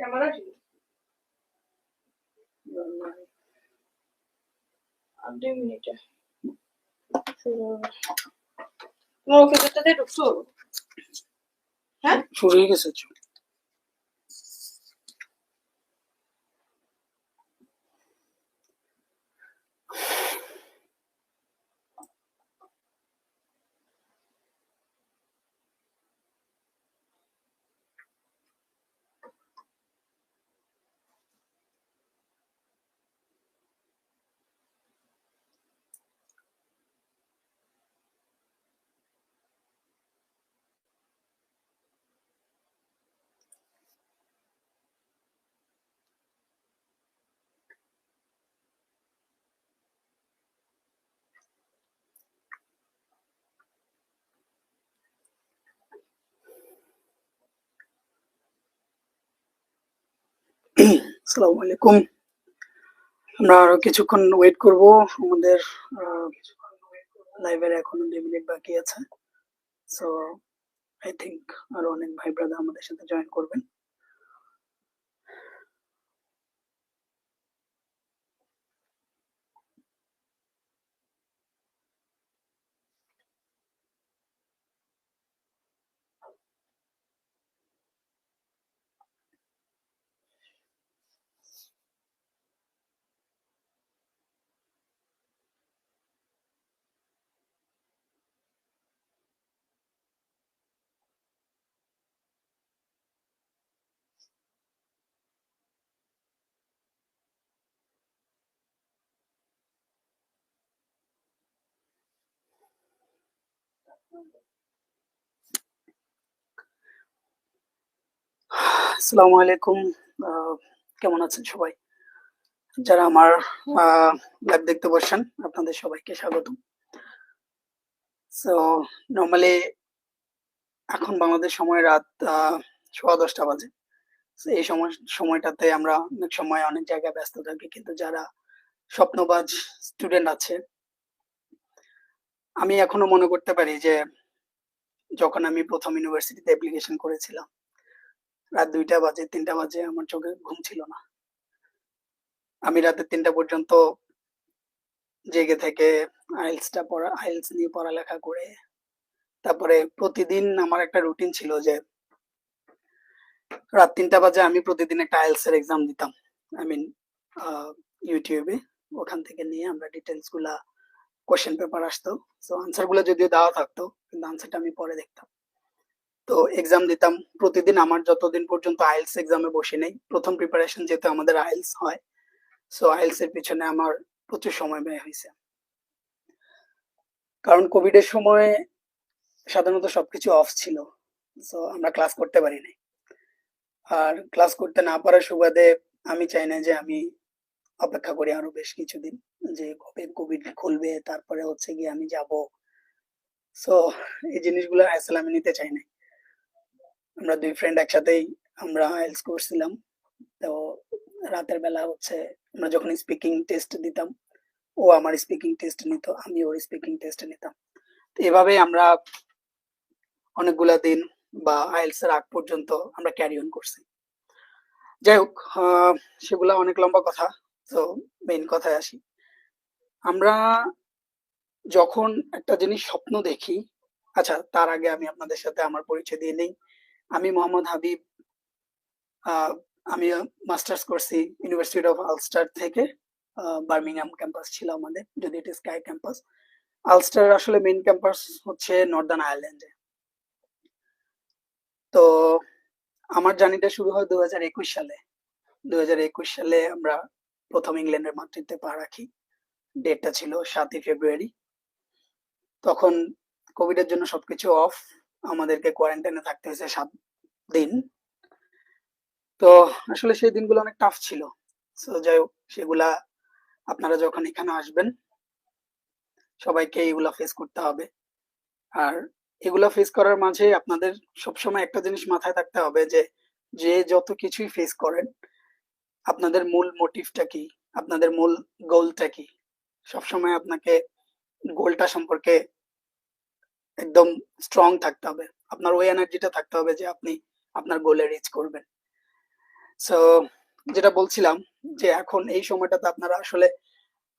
Camera আর 2 মিনিটে শুরু হবে। তোমার অফিসটাতে ঢুকছো? হ্যাঁ, শুরু হয়ে গেছে। আসসালামু আলাইকুম। আমরা আরো কিছুক্ষণ ওয়েট করব। আমাদের লাইভের এখনো 2 মিনিট বাকি আছে। সো আই থিংক আরো অনেক ভাই ব্রাদার আমাদের সাথে জয়েন করবেন। আসসালামু আলাইকুম। কেমন আছেন সবাই? যারা আমার লাইভ দেখতে বসছেন আপনাদের সবাইকে স্বাগতম। সো নরমালি এখন বাংলাদেশ সময় রাত 10:15 বাজে। এই সময়টাতে আমরা অনেক সময় অনেক জায়গায় ব্যস্ত থাকি, কিন্তু যারা স্বপ্নবাজ স্টুডেন্ট আছে, আমি এখনো মনে করতে পারি যে যখন আমি প্রথম ইউনিভার্সিটিতে অ্যাপ্লিকেশন করেছিলাম, রাত 2টা বাজে 3টা বাজে আমার চোখে ঘুম ছিল না। আমি রাতে 3টা পর্যন্ত জেগে থেকে আইএলটিএস নিয়ে পড়ালেখা করে, তারপরে প্রতিদিন আমার একটা রুটিন ছিল যে রাত 3টা বাজে আমি প্রতিদিন একটা আইএলটিএস এর এক্সাম দিতাম। আই মিন ইউটিউবে ওখান থেকে নিয়ে আমরা ডিটেলস গুলা, কোশ্চেন পেপার আসতো, সো আনসার গুলো যদিও দেওয়া থাকতো কিন্তু আনসারটা আমি পরে দেখতাম। তো এক্সাম দিতাম প্রতিদিন। আমার যতদিন পর্যন্ত আইএলটিএস এক্সামে বসি নাই, প্রথম প্রিপারেশন যেহেতু আমাদের আইএলটিএস হয়, সো আইএলটিএস এর পিছনে আমার প্রচুর সময় ব্যয় হয়েছে। কারণ কোভিড এর সময় সাধারণত সবকিছু অফ ছিল, সো আমরা ক্লাস করতে পারি নাই। আর ক্লাস করতে না পারার সুবাদে আমি চাই না যে আমি অপেক্ষা করি আরো বেশ কিছুদিন, যে কবে কোভিড খুলবে তারপরে হচ্ছে গিয়ে আমি যাব। সো এই জিনিসগুলো আসলে আমি নিতে চাই না। আমরা 2 ফ্রেন্ড একসাথেই আমরা আইএলটিএস করছিলাম। তো রাতের বেলা হচ্ছে আমরা যখন স্পিকিং টেস্ট দিতাম, ও আমার স্পিকিং টেস্ট নিত, আমি ওর স্পিকিং টেস্ট নিতাম। তো এভাবে আমরা অনেকগুলা দিন বা আইএলটিএস এর আগ পর্যন্ত আমরা ক্যারি অন করছি। যাই হোক, সেগুলা অনেক লম্বা কথা। তো মেইন কথায় আসি। আমরা যখন একটা জিনিস স্বপ্ন দেখি, আচ্ছা তার আগে আমি আপনাদের সাথে আমার পরিচয় দিয়ে নেই। আমি মোহাম্মদ হাবিব। আমি মাস্টার্স করছি ইউনিভার্সিটি অফ আলস্টার থেকে। বার্মিংহাম ক্যাম্পাস ছিল আমাদের, যদি এটা স্কাই ক্যাম্পাস। আলস্টার আসলে মেইন ক্যাম্পাস হচ্ছে নর্দার্ন আয়ারল্যান্ডে। তো আমার জার্নিটা শুরু হয় 2021 সালে। 2021 সালে আমরা প্রথম ইংল্যান্ডের মাটিতে পা রাখি। ডেটটা ছিল 7ই ফেব্রুয়ারি। তখন কোভিডের জন্য সবকিছু অফ, আমাদেরকে কোয়ারেন্টাইনে থাকতে হয়েছে 7 দিন। তো আসলে সেই দিনগুলো অনেক টাফ ছিল। সো যাই হোক, সেগুলা আপনারা যখন এখানে আসবেন সবাইকে এগুলা ফেস করতে হবে। আর এগুলা ফেস করার মাঝে আপনাদের সবসময় একটা জিনিস মাথায় থাকতে হবে যে যে যত কিছুই ফেস করেন, আপনাদের মূল মোটিভটা কি, আপনাদের মূল গোলটা কি। সবসময় আপনাকে গোলটা সম্পর্কে একদম স্ট্রং থাকতে হবে। আপনার ওই এনার্জিটা থাকতে হবে যে আপনি আপনার গোলে রিচ করবেন। সো যেটা বলছিলাম যে এখন এই সময়টাতে আপনারা আসলে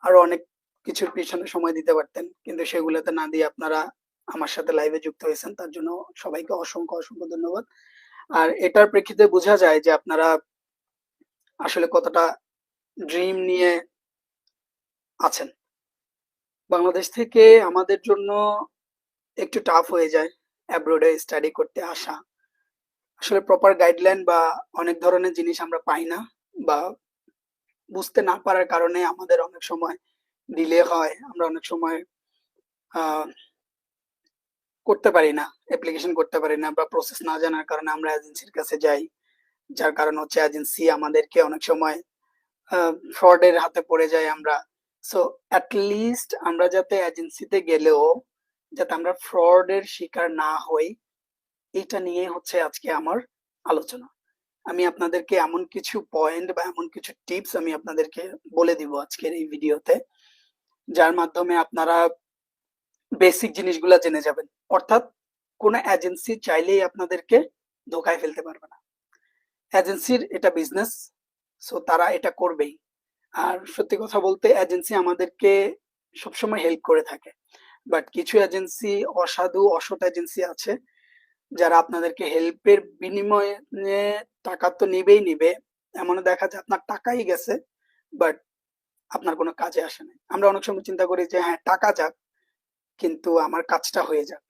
আরো অনেক কিছুর পিছনে সময় দিতে পারতেন, কিন্তু সেগুলোতে না দিয়ে আপনারা আমার সাথে লাইভে যুক্ত হয়েছেন, তার জন্য সবাইকে অসংখ্য অসংখ্য ধন্যবাদ। আর এটার প্রেক্ষিতে বোঝা যায় যে আপনারা আসলে কতটা ড্রিম নিয়ে আছেন। বাংলাদেশ থেকে আমাদের জন্য একটু টাফ হয়ে যায় অ্যাব্রোডে স্টাডি করতে আসা। আসলে প্রপার গাইডলাইন বা অনেক ধরনের জিনিস আমরা পাই না, বা বুঝতে না পারার কারণে আমাদের অনেক সময় ডিলে হয়। আমরা অনেক সময় আহ, করতে পারি না, অ্যাপ্লিকেশন করতে পারি না, বা প্রসেস না জানার কারণে আমরা এজেন্সির কাছে যাই, যার কারণ হচ্ছে এজেন্সি আমাদেরকে অনেক সময় ফ্রডের হাতে পড়ে যায় আমরা। সো অ্যাট লিস্ট আমরা যাতে এজেন্সিতে গেলেও যাতে আমরা ফ্রডের শিকার না হই, এটা নিয়ে হচ্ছে আজকে আমার আলোচনা। আমি আপনাদেরকে এমন কিছু পয়েন্ট বা এমন কিছু টিপস আমি আপনাদেরকে বলে দিব আজকের এই ভিডিওতে, যার মাধ্যমে আপনারা বেসিক জিনিসগুলো জেনে যাবেন। অর্থাৎ কোনো এজেন্সি চাইলেই আপনাদেরকে ধোকায় ফেলতে পারবে না। এজেন্সির এটা বিজনেস, সো তারা এটা করবেই। আর সত্যি কথা বলতে এজেন্সি আমাদেরকে সবসময় হেল্প করে থাকে, বাট কিছু এজেন্সি অসাধু অসৎ এজেন্সি আছে যারা আপনাদেরকে হেল্পের বিনিময়ে টাকা তো নিবেই নিবে, এমন দেখা যায় আপনার টাকাই গেছে বাট আপনার কোনো কাজে আসে না। আমরা অনেক সময় চিন্তা করি যে হ্যাঁ টাকা যাক কিন্তু আমার কাজটা হয়ে যাক।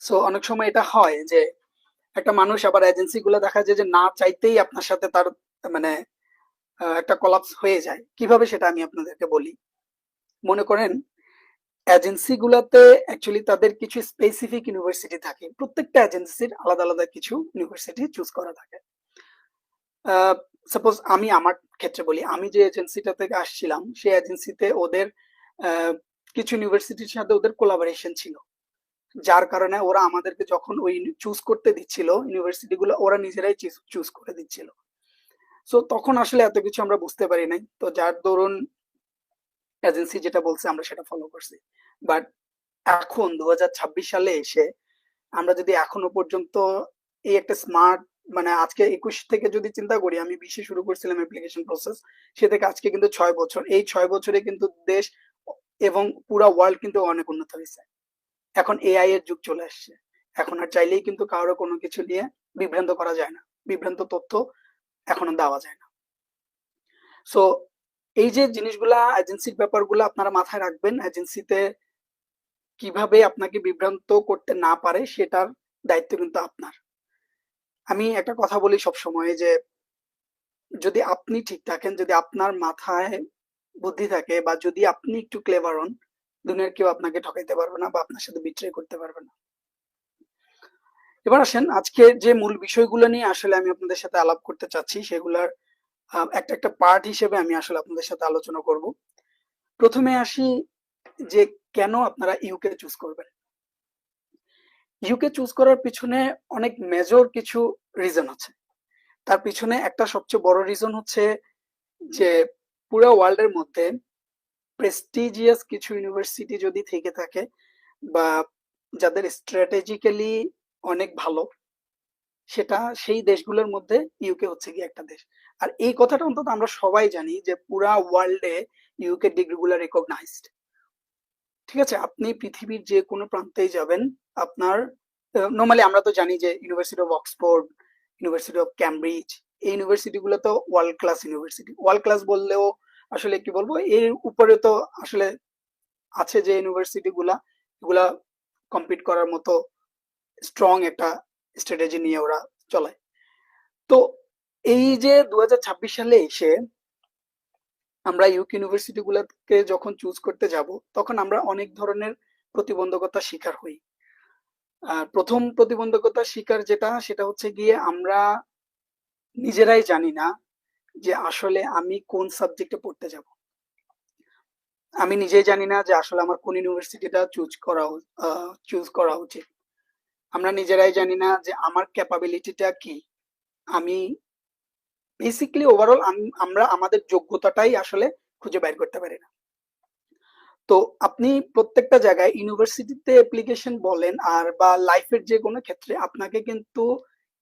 সো অনেক সময় এটা হয় যে একটা মানুষ, আবার এজেন্সি গুলো দেখা যায় যে না চাইতেই আপনার সাথে তার মানে একটা কলাপস হয়ে যায়। কিভাবে সেটা আমি আপনাদেরকে বলি। মনে করেন এজেন্সি গুলাতে অ্যাকচুয়ালি তাদের কিছু স্পেসিফিক ইউনিভার্সিটি থাকে, প্রত্যেকটা এজেন্সির আলাদা আলাদা কিছু ইউনিভার্সিটি চুজ করা থাকে। সাপোজ আমি আমার ক্ষেত্রে বলি, আমি যে এজেন্সিটা থেকে আসছিলাম সেই এজেন্সিতে ওদের কিছু ইউনিভার্সিটির সাথে ওদের কোলাবোরেশন ছিল, যার কারণে ওরা আমাদেরকে যখন ওই চুজ করতে দিচ্ছিল ইউনিভার্সিটি গুলো, ওরা নিজেরাই চুজ করে দিচ্ছিল। সো তখন আসলে এত কিছু আমরা বুঝতে পারি নাই, তো যার দরুন এজেন্সি যেটা বলছে আমরা সেটা ফলো করছি। বাট এখন 2026 সালে এসে আমরা যদি এখনো পর্যন্ত এই একটা স্মার্ট, মানে আজকে 21 থেকে যদি চিন্তা করি, আমি 20-এ শুরু করছিলাম অ্যাপ্লিকেশন প্রসেস, সে থেকে আজকে কিন্তু 6 বছর, এই 6 বছরে কিন্তু দেশ এবং পুরা ওয়ার্ল্ড কিন্তু অনেক উন্নত হয়েছে। এখন এআই এর যুগ চলে আসছে, এখন আর চাইলেই কিন্তু কারো কোনো কিছু নিয়ে বিভ্রান্ত করা যায় না, বিভ্রান্ত তথ্য এখনো দেওয়া যায় না। সো এই যে জিনিসগুলা, এজেন্সির ব্যাপারগুলো আপনারা মাথায় রাখবেন। এজেন্সিতে কিভাবে আপনাকে বিভ্রান্ত করতে না পারে সেটার দায়িত্ব কিন্তু আপনার। আমি একটা কথা বলি সব সময় যে যদি আপনি ঠিক থাকেন, যদি আপনার মাথায় বুদ্ধি থাকে, বা যদি আপনি একটু ক্লেভার হন, দুনিয়ার কেউ আপনাকে ঠকাইতে পারবে না বা আপনার সাথে বিট্রে করতে পারবে না। এবার আসেন আজকে যে মূল বিষয়গুলো নিয়ে আসলে আমি আপনাদের সাথে আলাপ করতে চাচ্ছি, সেগুলোর একটা একটা পার্ট হিসেবে আমি আসলে আপনাদের সাথে আলোচনা করব। প্রথমে আসি যে কেন আপনারা ইউকে চুজ করবেন। ইউকে চুজ করার পিছনে অনেক মেজর কিছু রিজন আছে। তার পিছনে একটা সবচেয়ে বড় রিজন হচ্ছে যে পুরো ওয়ার্ল্ডের মধ্যে প্রেস্টিজিয়াস কিছু ইউনিভার্সিটি যদি থেকে থাকে, বা যাদের স্ট্র্যাটেজিক্যালি অনেক ভালো, সেটা সেই দেশগুলোর মধ্যে ইউকে হচ্ছে কি একটা দেশ। আর এই কথাটা অন্তত আমরা সবাই জানি যে পুরা ওয়ার্ল্ডে ইউকে ডিগ্রিগুলো রেকগনাইজড। ঠিক আছে, আপনি পৃথিবীর যে কোনো প্রান্তেই যাবেন, আপনার নর্মালি আমরা তো জানি যে university of Oxford, university of Cambridge, এই ইউনিভার্সিটি গুলো তো world class university. World class বললেও আসলে কি বলবো, এর উপরে তো আসলে আছে যে ইউনিভার্সিটি গুলা, এগুলা কম্পিট করার মতো স্ট্রং একটা স্ট্র্যাটেজি নিয়ে ওরা চলে। তো এই যে 2026 সালে এসে আমরা ইউকে ইউনিভার্সিটি গুলাকে যখন চুজ করতে যাব, তখন আমরা অনেক ধরনের প্রতিবন্ধকতার শিকার হই। প্রথম প্রতিবন্ধকতার শিকার যেটা, সেটা হচ্ছে গিয়ে আমরা নিজেরাই জানি না যে আসলে আমি কোন সাবজেক্টে পড়তে যাব। আমি নিজেই জানি না যে আসলে আমার কোন ইউনিভার্সিটিটা চুজ করা উচিত। আমরা নিজেরাই জানি না যে আমার ক্যাপাবিলিটিটা কি। আমি বেসিক্যালি ওভারঅল আমরা আমাদের যোগ্যতাটাই আসলে খুঁজে বের করতে পারি না। তো আপনি প্রত্যেকটা জায়গায় ইউনিভার্সিটিতে অ্যাপ্লিকেশন বলেন আর বা লাইফের যে কোনো ক্ষেত্রে আপনাকে কিন্তু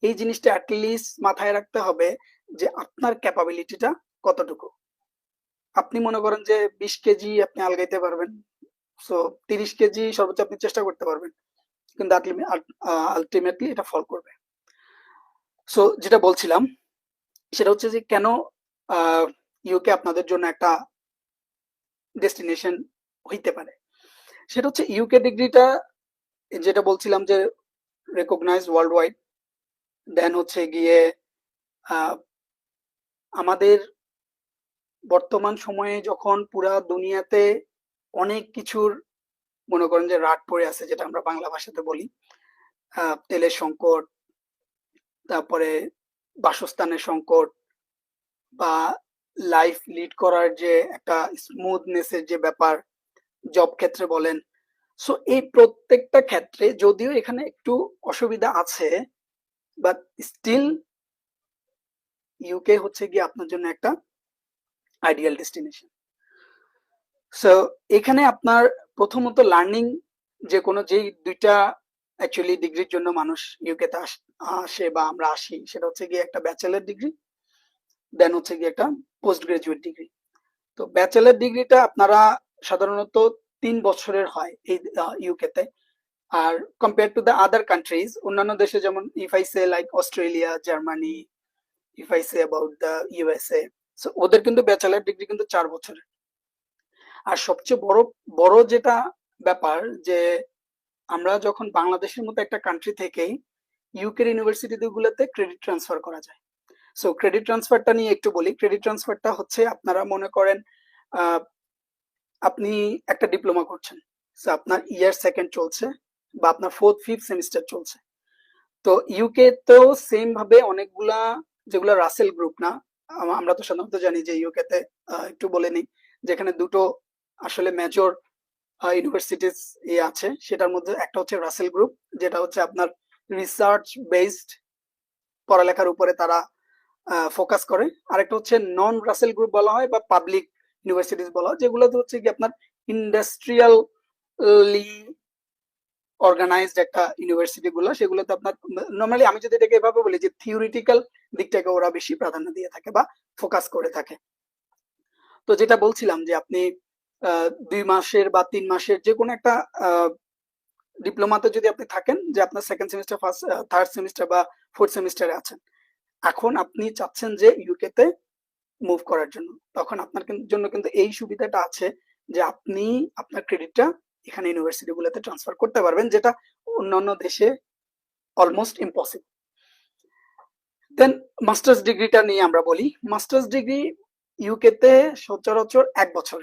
এই জিনিসটা অ্যাটলিস্ট মাথায় রাখতে হবে যে আপনার ক্যাপাবিলিটিটা কতটুকু। আপনি মনে করেন যে 20 কেজি আপনি আলগাইতে পারবেন, সো 30 কেজি সর্বোচ্চ আপনি চেষ্টা করতে পারবেন, কিন্তু আলটিমেটলি এটা ফল করবে। সো যেটা বলছিলাম সেটা হচ্ছে যে কেন ইউকে আপনাদের জন্য একটা ডেস্টিনেশন হইতে পারে। সেটা হচ্ছে ইউকে ডিগ্রিটা, যেটা বলছিলাম যে রেকগনাইজ ওয়ার্ল্ড ওয়াইড। দেন হচ্ছে গিয়ে আমাদের বর্তমান সময়ে যখন পুরা দুনিয়াতে অনেক কিছুর মনে করেন যে রাট পড়ে আছে, যেটা আমরা বাংলা ভাষাতে বলি, তেলের সংকট, তারপরে বাসস্থানের সংকট, বা লাইফ লিড করার যে একটা স্মুথনেসের যে ব্যাপার, জব ক্ষেত্রে বলেন। সো এই প্রত্যেকটা ক্ষেত্রে যদিও এখানে একটু অসুবিধা আছে, বাট স্টিল ইউকে হচ্ছে গিয়ে আপনার জন্য একটা আইডিয়াল ডেস্টিনেশন। সো এখানে আপনার প্রথমত লার্নিং, যে কোনো যেই দুইটা অ্যাকচুয়ালি ডিগ্রির জন্য মানুষ ইউকেতে আসে বা আমরা আসি, সেটা হচ্ছে গিয়ে একটা ব্যাচেলার ডিগ্রি, দেন হচ্ছে গিয়ে একটা পোস্ট গ্রাজুয়েট ডিগ্রি। তো ব্যাচেলার ডিগ্রিটা আপনারা সাধারণত 3 বছরের হয় এই ইউকেতে। আর compare to the other countries, অন্যান্য দেশে যেমন if I say like Australia, Germany, if I say about the USA, so ওদের কিন্তু ব্যাচেলার ডিগ্রি কিন্তু 4 বছরের। আর সবচেয়ে বড় বড় যেটা ব্যাপার, যে আমরা যখন বাংলাদেশের মতো একটা কান্ট্রি থেকেই ইউকের ইউনিভার্সিটি গুলোতে ক্রেডিট ট্রান্সফার করা যায়। সো ক্রেডিট ট্রান্সফারটা নিয়ে একটু বলি। ক্রেডিট ট্রান্সফারটা হচ্ছে, আপনারা মনে করেন আপনি একটা ডিপ্লোমা করছেন, সো আপনার ইয়ার সেকেন্ড চলছে বা আপনার ফোর্থ ফিফথ সেমিস্টার চলছে। তো ইউকে তো সেম ভাবে অনেকগুলা, যেগুলো রাসেল গ্রুপ না, আমরা তো সাধারণত জানি যে ইউকেতে একটু বলে নিই, যেখানে দুটো আসলে মেজর ইউনিভার্সিটিস আছে, সেটার মধ্যে একটা হচ্ছে রাসেল গ্রুপ, যেটা হচ্ছে আপনার রিসার্চ বেসড পড়ালেখার উপরে তারা ফোকাস করে। আরেকটা হচ্ছে নন রাসেল গ্রুপ বলা হয় বা পাবলিক ইউনিভার্সিটিস বলা হয়, যেগুলোতে হচ্ছে কি আপনার ইন্ডাস্ট্রিয়ালি অর্গানাইজড একটা ইউনিভার্সিটি গুলো, সেগুলোতে আপনার নর্মালি আমি যদি এটাকে এভাবে বলি যে থিওরিটিক্যাল দিকটাকে ওরা বেশি প্রাধান্য দিয়ে থাকে বা ফোকাস করে থাকে। তো যেটা বলছিলাম যে আপনি 2 মাসের বা 3 মাসের যে কোনো একটা ডিপ্লোমাতে যদি আপনি থাকেন, যে আপনার second semester, first, third semester বা ফোর্থ সেমিস্টারে আছেন, এখন আপনি চাচ্ছেন যে ইউকেতে মুভ করার জন্য, তখন আপনার জন্য কিন্তু এই সুবিধাটা আছে যে আপনি আপনার ক্রেডিটটা এখানে ইউনিভার্সিটি গুলোতে ট্রান্সফার করতে পারবেন, যেটা অন্যান্য দেশে অলমোস্ট ইম্পসিবল। দেন মাস্টার্স ডিগ্রিটা নিয়ে আমরা বলি। মাস্টার্স ডিগ্রি ইউকেতে সচরাচর 1 বছর,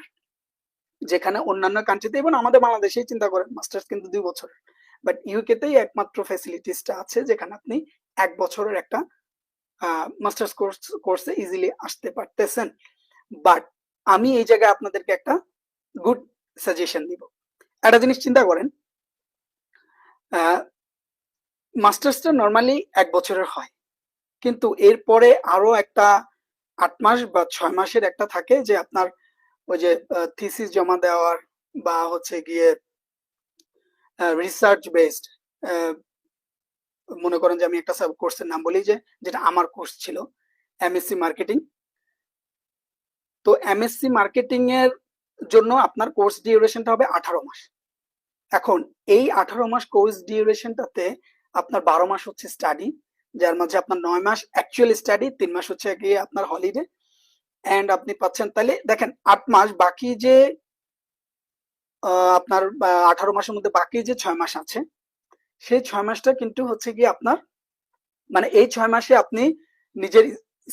যেখানে অন্যান্য কান্ট্রিতে এবং আমাদের বাংলাদেশেই চিন্তা করেন মাস্টার্স কিন্তু 2 বছর, বাট ইউকেতেই একমাত্র ফ্যাসিলিটিসটা আছে যেখানে আপনি 1 বছরের একটা মাস্টার্স কোর্সে ইজিলি আসতে পারতেছেন। বাট আমি এই জায়গায় আপনাদেরকে একটা গুড সাজেশন দিব। একটা জিনিস চিন্তা করেন, মাস্টার্সটা নর্মালি 1 বছরের হয়, কিন্তু এরপরে আরো একটা 8 মাস বা 6 মাসের একটা থাকে, যে আপনার ওই যে থিসিস জমা দেওয়ার বা হচ্ছে গিয়ে রিসার্চ বেসড, মনে করেন যে আমি একটা সাব কোর্সের নাম বলি, যে যেটা আমার কোর্স ছিল এমএসসি মার্কেটিং। তো এমএসসি মার্কেটিং এর জন্য আপনার কোর্স ডিউরেশনটা হবে 18 মাস। এখন এই 18 মাস কোর্স ডিউরেশনটাতে আপনার 12 মাস হচ্ছে স্টাডি, যার মাঝে আপনার 9 মাস অ্যাকচুয়াল স্টাডি, 3 মাস হচ্ছে গিয়ে আপনার হলিডে, এন্ড আপনি পাচ্ছেন, তাহলে দেখেন 8 মাস, বাকি যে আপনার 18 মাসের মধ্যে বাকি যে 6 মাস আছে, সেই 6 মাসটা কিন্তু হচ্ছে গিয়ে আপনার, মানে এই 6 মাসে আপনি নিজের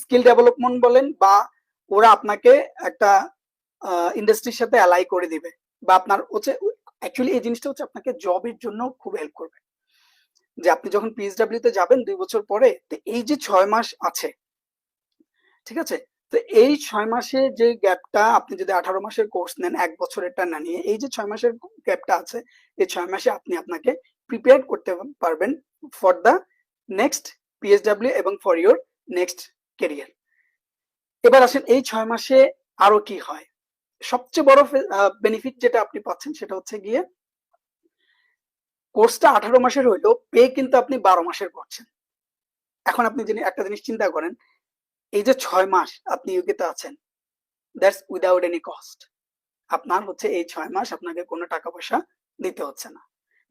স্কিল ডেভেলপমেন্ট বলেন, বা ওরা আপনাকে একটা ইন্ডাস্ট্রির সাথে অ্যালাই করে দিবে, বা আপনার হচ্ছে অ্যাকচুয়ালি এই জিনিসটা হচ্ছে আপনাকে জবের জন্য খুব হেল্প করবে, যে আপনি যখন পিএসডব্লিউ তে যাবেন 2 বছর পরে, তো এই যে 6 মাস আছে, ঠিক আছে, তো এই 6 মাসে যে গ্যাপটা, আপনি যদি 18 মাসের কোর্স নেন, 1 বছরেরটা না নিয়ে, এই যে 6 মাসের গ্যাপটা আছে, এই 6 মাসে আপনি আপনাকে প্রিপেয়ার করতে পারবেন ফর দ্য নেক্সট পিএসডব্লিউ এবং ফর ইউর নেক্সট ক্যারিয়ার। এবার আসেন এই 6 মাসে আরো কি হয়। সবচেয়ে বড় বেনিফিট যেটা আপনি পাচ্ছেন সেটা হচ্ছে গিয়ে, কোর্সটা 18 মাসের হইলেও পে কিন্তু আপনি 12 মাসের করছেন। এখন আপনি একটা জিনিস চিন্তা করেন, এই যে 6 মাস আপনি ইউকেতে আছেন, দ্যাটস উইদাউট এনি কস্ট। আপনার হচ্ছে এই 6 মাস আপনাকে কোনো টাকা পয়সা দিতে হচ্ছে না।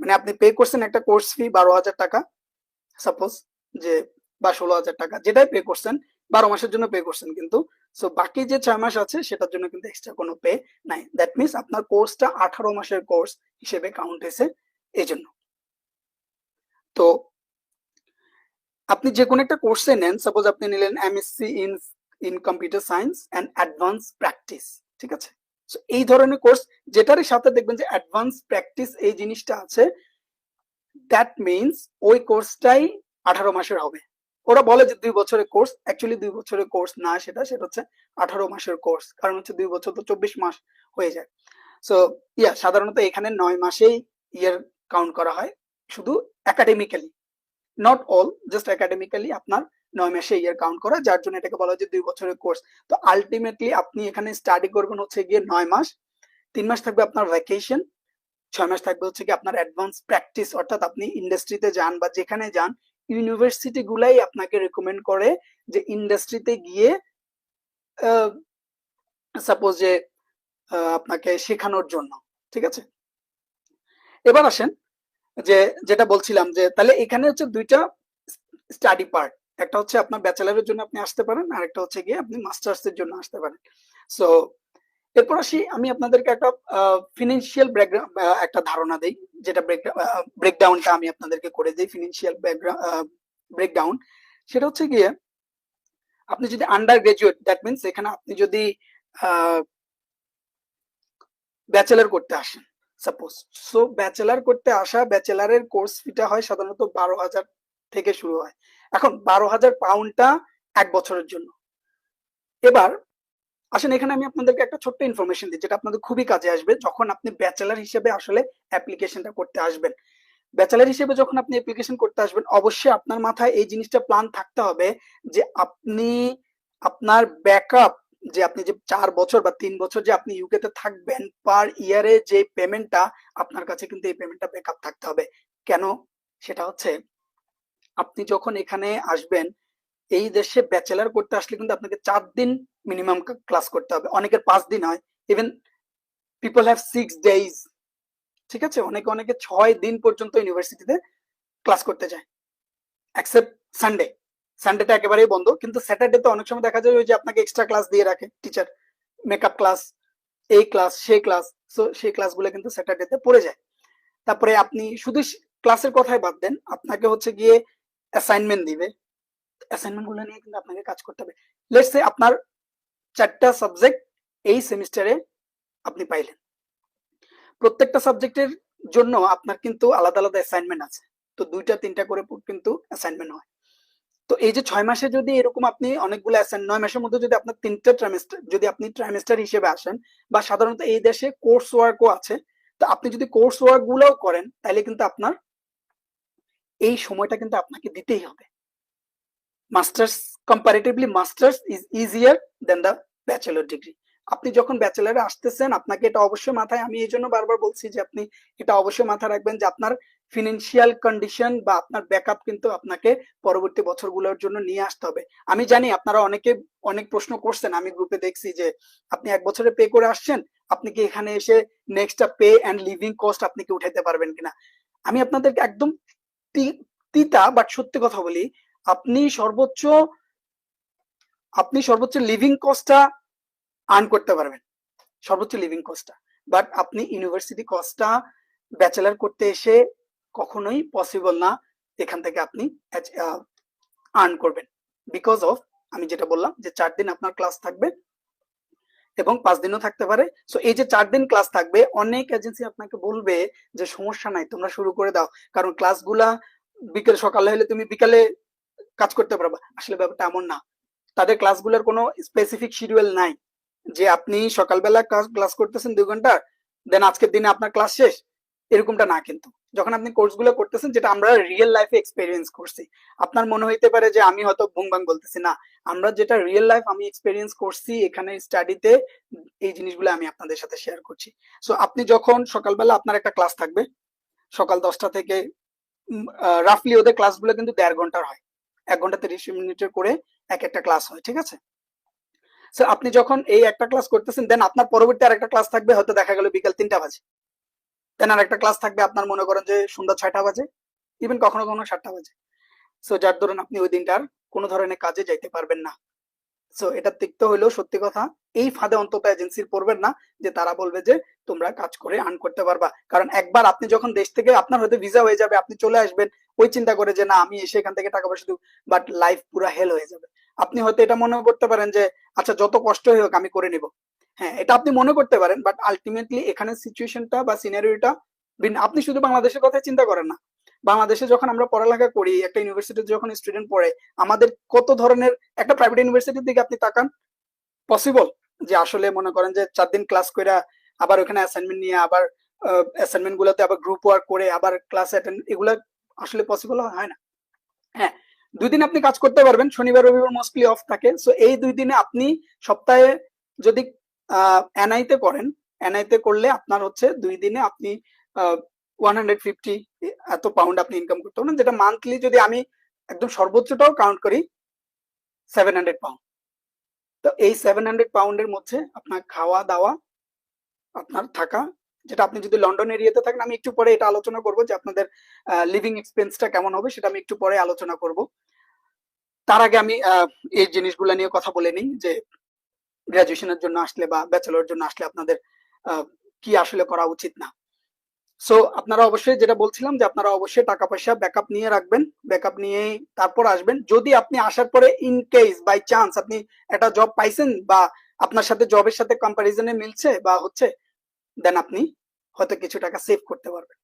মানে আপনি পে করছেন একটা কোর্স ফি 12,000 টাকা সাপোজ, যে বা 16,000 টাকা, যেটাই পে করছেন, 12 মাসের জন্য পে করছেন কিন্তু। সো বাকি যে 6 মাস আছে সেটার জন্য কিন্তু এক্সট্রা কোনো পে নাই। দ্যাট মিনস আপনার কোর্সটা 18 মাসের কোর্স হিসেবে কাউন্ট হয়েছে এই জন্য। তো আপনি যে কোনো একটা কোর্সে নেন, সাপোজ আপনি নিলেন MSc in computer science and advance practice, ঠিক আছে? সো এই ধরনের কোর্স যেটারই সাথে দেখবেন যে অ্যাডভান্স প্র্যাকটিস এই জিনিসটা আছে, দ্যাট মিনস ওই কোর্সটাই 18 মাসের হবে। ওরা বলে যে 2 বছরের কোর্স, অ্যাকচুয়ালি 2 বছরের কোর্স না, সেটা হচ্ছে 18 মাসের কোর্স, কারণ হচ্ছে 2 বছর তো 24 মাস হয়ে যায়। সো সাধারণত এখানে 9 মাসেই ইয়ার কাউন্ট করা হয়, শুধু academically, not all, just academically আপনার 9 মাসে ইয়ার কাউন্ট করা, যার জন্য এটাকে বলা হয় যে 2 বছরের কোর্স। তো আলটিমেটলি আপনি এখানে স্টাডি করবেন হচ্ছে গিয়ে 9 মাস, 3 মাস থাকবে আপনার ভ্যাকেশন, 6 মাস থাকবে হচ্ছে কি আপনার অ্যাডভান্স প্র্যাকটিস, অর্থাৎ আপনি ইন্ডাস্ট্রিতে যান বা যেখানে যান, ইউনিভার্সিটি গুলাই আপনাকে রেকমেন্ড করে যে ইন্ডাস্ট্রিতে গিয়ে সাপোজ যে আপনাকে শেখানোর জন্য, ঠিক আছে? এবার আসেন যে যেটা বলছিলাম, যে তাহলে এখানে হচ্ছে দুইটা স্টাডি পার্ট, একটা হচ্ছে আপনার ব্যাচেলারের জন্য আপনি আসতে পারেন, আর একটা হচ্ছে গিয়ে আপনি মাস্টার্স এর জন্য আসতে পারেন। সো এরপর আসি, আমি আপনাদেরকে একটা ফিনান্সিয়াল একটা ধারণা দেই, যেটা ব্রেকডাউনটা আমি আপনাদেরকে করে দিই, ফিনান্সিয়াল ব্রেকডাউন। সেটা হচ্ছে গিয়ে আপনি যদি আন্ডার গ্রাজুয়েট, দ্যাট মিনস এখানে আপনি যদি ব্যাচেলার করতে আসেন সাপোজ, সো ব্যাচেলার করতে আসা, ব্যাচেলারের কোর্স ফিটা হয় সাধারণত 12,000 থেকে শুরু হয়। এখন 12,000 পাউন্ডটা 1 বছরের জন্য। এবার আসেন, এখানে আমি আপনাদেরকে একটা ছোট্ট ইনফরমেশন দিই, যেটা আপনাদের খুবই কাজে আসবে যখন আপনি ব্যাচেলার হিসেবে আসলে অ্যাপ্লিকেশনটা করতে আসবেন। ব্যাচেলার হিসেবে যখন আপনি অ্যাপ্লিকেশন করতে আসবেন, অবশ্যই আপনার মাথায় এই জিনিসটা প্ল্যান থাকতে হবে যে আপনি আপনার ব্যাকআপ, যে আপনি যে 4 বছর বা 3 বছর যে আপনি ইউকেতে থাকবেন, পার ইয়ারে যে পেমেন্টটা, আপনার কাছে কিন্তু এই পেমেন্টটা ব্যাকআপ থাকতে হবে। কেন? সেটা হচ্ছে আপনি যখন এখানে আসবেন, এই দেশে ব্যাচেলার করতে আসলে কিন্তু আপনাকে 4 দিন মিনিমাম ক্লাস করতে হবে, অনেকের 5 দিন হয়, ইভেন পিপল হ্যাভ 6 ডেজ, ঠিক আছে? অনেকে 6 দিন পর্যন্ত ইউনিভার্সিটিতে ক্লাস করতে যায়, এক্সেপ্ট সানডে। সানডেটা একেবারেই বন্ধ, কিন্তু স্যাটারডে তো অনেক সময় দেখা যায় ওই যে আপনাকে এক্সট্রা ক্লাস দিয়ে রাখে টিচার, মেকআপ ক্লাস, এই ক্লাস সেই ক্লাস, সো সেই ক্লাসগুলো কিন্তু স্যাটারডেতে পড়ে যায়। তারপরে আপনি শুধু ক্লাসের কথাই বাদ দেন, আপনাকে হচ্ছে গিয়ে অ্যাসাইনমেন্ট দিবে, অ্যাসাইনমেন্ট গুলো নিয়ে কিন্তু আপনাকে কাজ করতে হবে। লেটস সে আপনার 4টা সাবজেক্ট এই সেমিস্টারে আপনি পাইলেন, প্রত্যেকটা সাবজেক্টের জন্য আপনার কিন্তু আলাদা আলাদা অ্যাসাইনমেন্ট আছে, তো 2টা 3টা করে কিন্তু অ্যাসাইনমেন্ট হয়। তো এই যে 6 মাসে যদি এরকম আপনি অনেকগুলো 9 মাসের মধ্যে যদি আপনার 3টা ট্রাইমেস্টার, যদি আপনি ট্রাইমেস্টার হিসেবে আসেন, বা সাধারণত এই দেশে কোর্স ওয়ার্কও আছে, তো আপনি যদি কোর্স ওয়ার্ক গুলোও করেন, তাহলে কিন্তু আপনার এই সময়টা কিন্তু আপনাকে দিতেই হবে। Masters, comparatively masters is easier than the bachelor degree. আপনি যখন ব্যাচেলারে আসতেছেন, আপনাকে এটা অবশ্যই মাথায়, আমি এই জন্য বারবার বলছি যে আপনি এটা অবশ্যই মাথায় রাখবেন যে আপনার ফিনান্সিয়াল কন্ডিশন বা আপনার ব্যাকআপ কিন্তু আপনাকে পরবর্তী বছরগুলোর জন্য নিয়ে আসতে হবে। আমি জানি আপনারা অনেকে অনেক প্রশ্ন করছেন, আমি গ্রুপে দেখছি যে আপনি 1 বছরে পে করে আসছেন, আপনি কি এখানে এসে next pay and living cost আপনি কি উঠাইতে পারবেন কিনা। আমি আপনাদেরকে একদম তিতা বাট সত্যি কথা বলি, আপনি সর্বোচ্চ লিভিং কস্টটা আর্ন করতে পারবেন, সর্বোচ্চ লিভিং কস্টটা, বাট আপনি ইউনিভার্সিটি কস্টটা ব্যাচেলার করতে এসে কখনোই পসিবল না এখান থেকে আপনি আর্ন করবেন, বিকজ অফ আমি যেটা বললাম যে 4 দিন আপনার ক্লাস থাকবে এবং 5 দিনও থাকতে পারে। সো এই যে 4 দিন ক্লাস থাকবে, অনেক এজেন্সি আপনাকে বলবে যে সমস্যা নাই, তোমরা শুরু করে দাও, কারণ ক্লাসগুলা বিকেল সকালে হলে তুমি বিকালে কাজ করতে পারবা। আসলে ব্যাপারটা এমন না, তাদের ক্লাসগুলোর কোনো স্পেসিফিক শিডিউল নাই যে আপনি সকালবেলা ক্লাস করতেছেন 2 ঘন্টা, দেন আজকের দিনে আপনার ক্লাস শেষ, এরকমটা না। কিন্তু যখন আপনি কোর্সগুলো করতেছেন, যেটা আমরা রিয়েল লাইফে এক্সপেরিয়েন্স করছি, আপনার মনে হইতে পারে যে আমি হয়তো ভুংবাং বলতেছি, না, আমরা যেটা রিয়েল লাইফ আমি এক্সপেরিয়েন্স করছি এখানে স্টাডিতে, এই জিনিসগুলো আমি আপনাদের সাথে শেয়ার করছি। সো আপনি যখন সকালবেলা আপনার একটা ক্লাস থাকবে সকাল 10টা থেকে, রাফলি ওদের ক্লাসগুলো কিন্তু 1.5 ঘন্টার হয়, 1 ঘন্টা 30 মিনিটের করে এক একটা ক্লাস হয়, ঠিক আছে? সো আপনি যখন এই একটা ক্লাস করতেছেন, দেন আপনার পরবর্তী আরেকটা ক্লাস থাকবে, হয়তো দেখা গেল বিকাল 3টা বাজে, দেন আরেকটা ক্লাস থাকবে আপনার মনে করেন যে সন্ধ্যা 6টা বাজে, ইভেন কখনো কখনো 7টা বাজে। সো যার ধরুন আপনি ওই দিনটার কোনো ধরনের কাজে যাইতে পারবেন না। সো এটা তিক্ত হইলেও সত্যি কথা, এই ফাঁদে অন্তত এজেন্সির পড়বেন না যে তারা বলবে যে তোমরা কাজ করে আর্ন করতে পারবা। কারণ একবার আপনি যখন দেশ থেকে আপনার হয়তো ভিসা হয়ে যাবে, আপনি চলে আসবেন ওই চিন্তা করে যে না আমি এসে এখান থেকে টাকা পয়সা দিব, বাট লাইফ পুরো হেল হয়ে যাবে। আপনি হয়তো এটা মনে করতে পারেন যে আচ্ছা যত কষ্ট হোক আমি করে নিব, হ্যাঁ এটা আপনি মনে করতে পারেন, বাট আলটিমেটলি এখানে সিচুয়েশনটা বা সিনারিওটা ভিন্ন। আপনি শুধু বাংলাদেশের কথা চিন্তা করেন না, বাংলাদেশে যখন আমরা পড়ালেখা করি, একটা ইউনিভার্সিটিতে যখন স্টুডেন্ট পড়ে, আমাদের কত ধরনের, একটা প্রাইভেট ইউনিভার্সিটির দিকে আপনি তাকান, পসিবল যে আসলে মনে করেন যে 4 দিন ক্লাস করে আবার ওখানে অ্যাসাইনমেন্ট নিয়ে আবার অ্যাসাইনমেন্ট গুলোতে আবার গ্রুপ ওয়ার্ক করে আবার ক্লাস অ্যাটেন্ড, এগুলো আসলে পসিবল হয় না। হ্যাঁ 2 দিন আপনি কাজ করতে পারবেন, শনিবার রবিবার মোস্টলি অফ থাকে। সো এই 2 দিনে আপনি সপ্তাহে যদি এনআইতে করেন, এনআইতে করলে আপনার হচ্ছে 2 দিনে আপনি 150 এত পাউন্ড আপনি ইনকাম করতে পারেন, যেটা মান্থলি যদি আমি একদম সর্বোচ্চটাও কাউন্ট করি 700 পাউন্ড। তো এই 700 পাউন্ডের মধ্যে আপনার খাওয়া দাওয়া, আপনার থাকা, যেটা আপনি যদি লন্ডন এরিয়াতে থাকেন, আমি একটু পরে এটা আলোচনা করব যে আপনাদের লিভিং এক্সপেন্সটা কেমন হবে, সেটা আমি একটু পরে আলোচনা করব। তার আগে আমি এই জিনিসগুলো নিয়ে কথা বলে নিই যে গ্রাজুয়েশনের জন্য আসলে বা ব্যাচেলরের জন্য আসলে আপনাদের কি আসলে করা উচিত না। সো আপনারা অবশ্যই, যেটা বলছিলাম যে আপনারা অবশ্যই টাকা পয়সা ব্যাকআপ নিয়ে রাখবেন, ব্যাকআপ নিয়ে তারপর আসবেন। যদি আপনি আসার পরে ইন কেস বাই চান্স আপনি একটা জব পাইছেন বা আপনার সাথে জবের সাথে কম্পারিজনে মিলছে বা হচ্ছে, দেন আপনি হয়তো কিছু টাকা সেভ করতে পারবেন।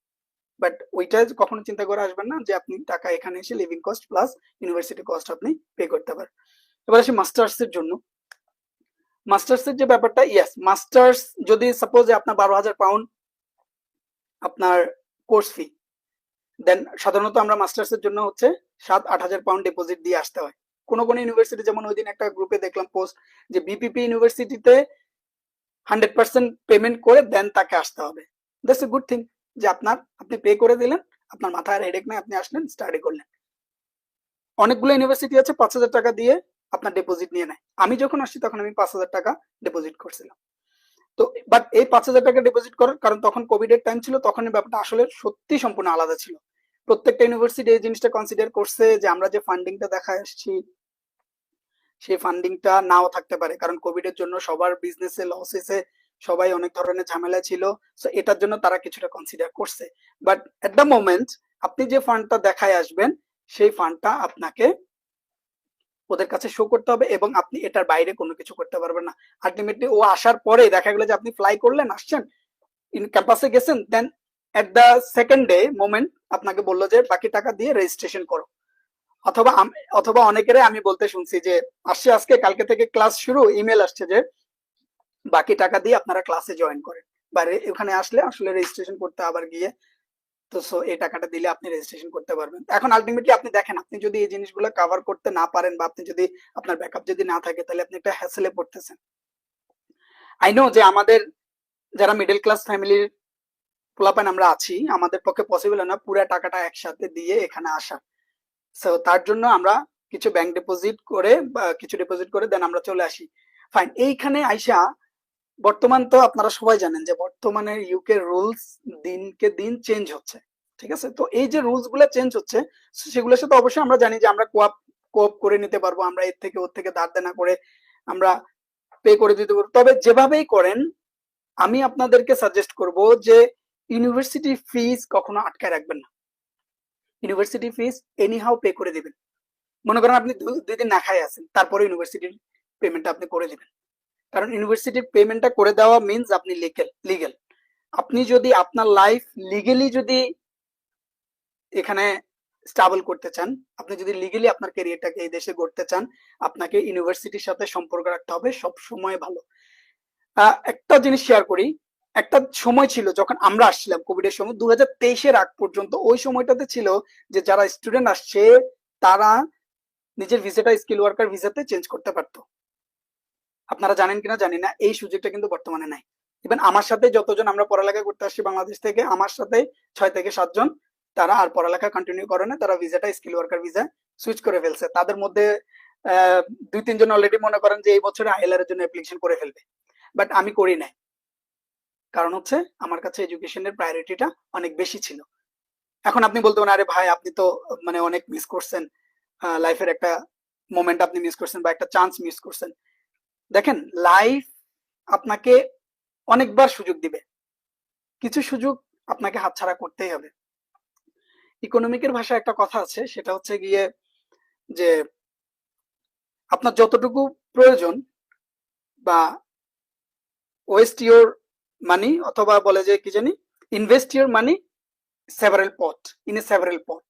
বাট ওইটা কখনো চিন্তা করে আসবেন না যে আপনি টাকা এখানে এসে living cost plus university cost আপনি পে করতে পারেন। এবার আসি মাস্টার্স এর জন্য। মাস্টার্স এর যে ব্যাপারটা, ইয়েস মাস্টার্স যদি সাপোজ আপনার 12,000 পাউন্ড আপনার কোর্স ফি, দেন সাধারণত আমরা মাস্টার্স এর জন্য হচ্ছে 7-8 হাজার পাউন্ড ডিপোজিট দিয়ে আসতে হয়। কোন কোন ইউনিভার্সিটি, যেমন ওই দিন একটা গ্রুপে দেখলাম পোস্ট যে বিপিপি ইউনিভার্সিটিতে 100% পেমেন্ট করে দেন তাকে আসতে হবে। দ্যাটস এ গুড থিং যে আপনি পে করে দিলেন, আপনার মাথায় আর হেডেক নাই, আপনি আসলেন স্টাডি করলেন। অনেকগুলো ইউনিভার্সিটি আছে 5,000 টাকা দিয়ে আপনার ডিপোজিট নিয়ে নেয়। আমি যখন আসছি তখন আমি 5,000 টাকা ডিপোজিট করছিলাম। তো বাট এই 5,000 টাকা ডিপোজিট করার কারণ তখন কোভিড এর টাইম ছিল, তখন এই ব্যাপারটা আসলে সত্যি সম্পূর্ণ আলাদা ছিল। প্রত্যেকটা ইউনিভার্সিটি এই জিনিসটা কনসিডার করছে যে আমরা যে ফান্ডিংটা দেখায় আসছি সেই ফান্ডিংটা নাও থাকতে পারে, কারণ কোভিড এর জন্য সবার বিজনেসে লস হয়েছে, সবাই অনেক ধরনের ঝামেলা ছিল। সো এটার জন্য তারা কিছুটা কনসিডার করছে। বাট এট দ্য মোমেন্ট আপনি যে ফান্ডটা দেখায় আসবেন সেই ফান্ডটা আপনাকে ওদের কাছে শো করতে হবে এবং আপনি এটার বাইরে কোনো কিছু করতে পারবেন না। আলটিমেটলি ও আসার পরে দেখা গেল যে আপনি ফ্লাই করলেন, আসছেন, ইন ক্যাম্পাসে গেছেন, then at the second day moment আপনাকে বললো যে বাকি টাকা দিয়ে রেজিস্ট্রেশন করো। অথবা অনেকেরে আমি বলতে শুনছি যে আসছে আজকে, কালকে থেকে ক্লাস শুরু, ইমেল আসছে যে বাকি টাকা দিয়ে আপনারা ক্লাসে জয়েন করেন, বা ওখানে আসলে রেজিস্ট্রেশন করতে আবার গিয়ে, তো সো এই টাকাটা দিলে আপনি রেজিস্ট্রেশন করতে পারবেন। এখন আলটিমেটলি আপনি দেখেন, আপনি যদি এই জিনিসগুলো কভার করতে না পারেন বা আপনি যদি আপনার ব্যাকআপ যদি না থাকে, তাহলে আপনি একটা হ্যাসেলে পড়তেছেন। আই নো যে আমাদের যারা মিডল ক্লাস ফ্যামিলির পোলাপান আমরা আছি, আমাদের পক্ষে পসিবল না পুরো টাকাটা একসাথে দিয়ে এখানে আসা। সো তার জন্য আমরা কিছু ব্যাংক ডিপোজিট করে বা কিছু ডিপোজিট করে দেন আমরা চলে আসি। ফাইন, এইখানে আইসা বর্তমান তো আপনারা সবাই জানেন যে বর্তমানে ইউকে রুলস দিনকে দিন চেঞ্জ হচ্ছে, ঠিক আছে? তো এই যে রুলস গুলো চেঞ্জ হচ্ছে সেগুলোর সাথে অবশ্যই আমরা জানি যে আমরা কোঅপ করে নিতে পারবো, আমরা এর থেকে ওর থেকে ধার দেনা করে আমরা পে করে দিতে পারবো। তবে যেভাবেই করেন আমি আপনাদেরকে সাজেস্ট করব যে ইউনিভার্সিটি ফিস কখনো আটকায় রাখবেন না। ইউনিভার্সিটি ফিস এনিহাও পে করে দিবেন। মনে করেন আপনি 2 দিন না খাই আছেন, তারপরে ইউনিভার্সিটির পেমেন্টটা আপনি করে দিবেন। কারণ ইউনিভার্সিটির পেমেন্টটা করে দেওয়া মিনস আপনি লিগেল। আপনি যদি আপনার লাইফ লিগেলি যদি এখানে স্টেবল করতে চান, আপনি যদি লিগেলি আপনার ক্যারিয়ারটাকে এই দেশে গড়তে চান, আপনাকে ইউনিভার্সিটির সাথে সম্পর্ক রাখতে হবে সব সময় ভালো। একটা জিনিস শেয়ার করি, একটা সময় ছিল যখন আমরা আসছিলাম কোভিড এর সময় 2023 আগ পর্যন্ত, ওই সময়টাতে ছিল যে যারা স্টুডেন্ট আসছে তারা নিজের ভিসাটা স্কিল ওয়ার্কার ভিসাতে চেঞ্জ করতে পারতো। আপনারা জানেন কিনা জানি না, এই সুযোগটা কিন্তু বর্তমানে নাই। ইভেন আমার সাথে যতজন আমরা পড়ালেখা করতে আসছি বাংলাদেশ থেকে, আমার সাথে 6 থেকে 7 জন তারা আর পড়ালেখা কন্টিনিউ করে না, তারা ভিসাটা স্কিল ওয়ার্কার ভিসা সুইচ করে ফেলছে, তাদের মধ্যে 2-3 জন অলরেডি মনে করেন যে এই বছরে আইএলআর এর জন্য অ্যাপ্লিকেশন করে ফেলবে, বাট আমি করি নাই। কারণ হচ্ছে আমার কাছে এডুকেশনের প্রায়োরিটিটা অনেক বেশি ছিল। এখন আপনি বলতে পারেন, আরে ভাই আপনি তো মানে অনেক মিস করছেন, লাইফের একটা মোমেন্ট আপনি মিস করছেন বা একটা চান্স মিস করছেন। দেখেন, লাইফ আপনাকে অনেকবার সুযোগ দিবে, কিছু সুযোগ আপনাকে হাতছাড়া করতেই হবে। ইকোনমিকের ভাষায় একটা কথা আছে, সেটা হচ্ছে গিয়ে যে আপনার যতটুকু প্রয়োজন বা ওয়েস্ট ইউর মানি, অথবা বলে যে কি জানি, invest your money several pot in a several pot.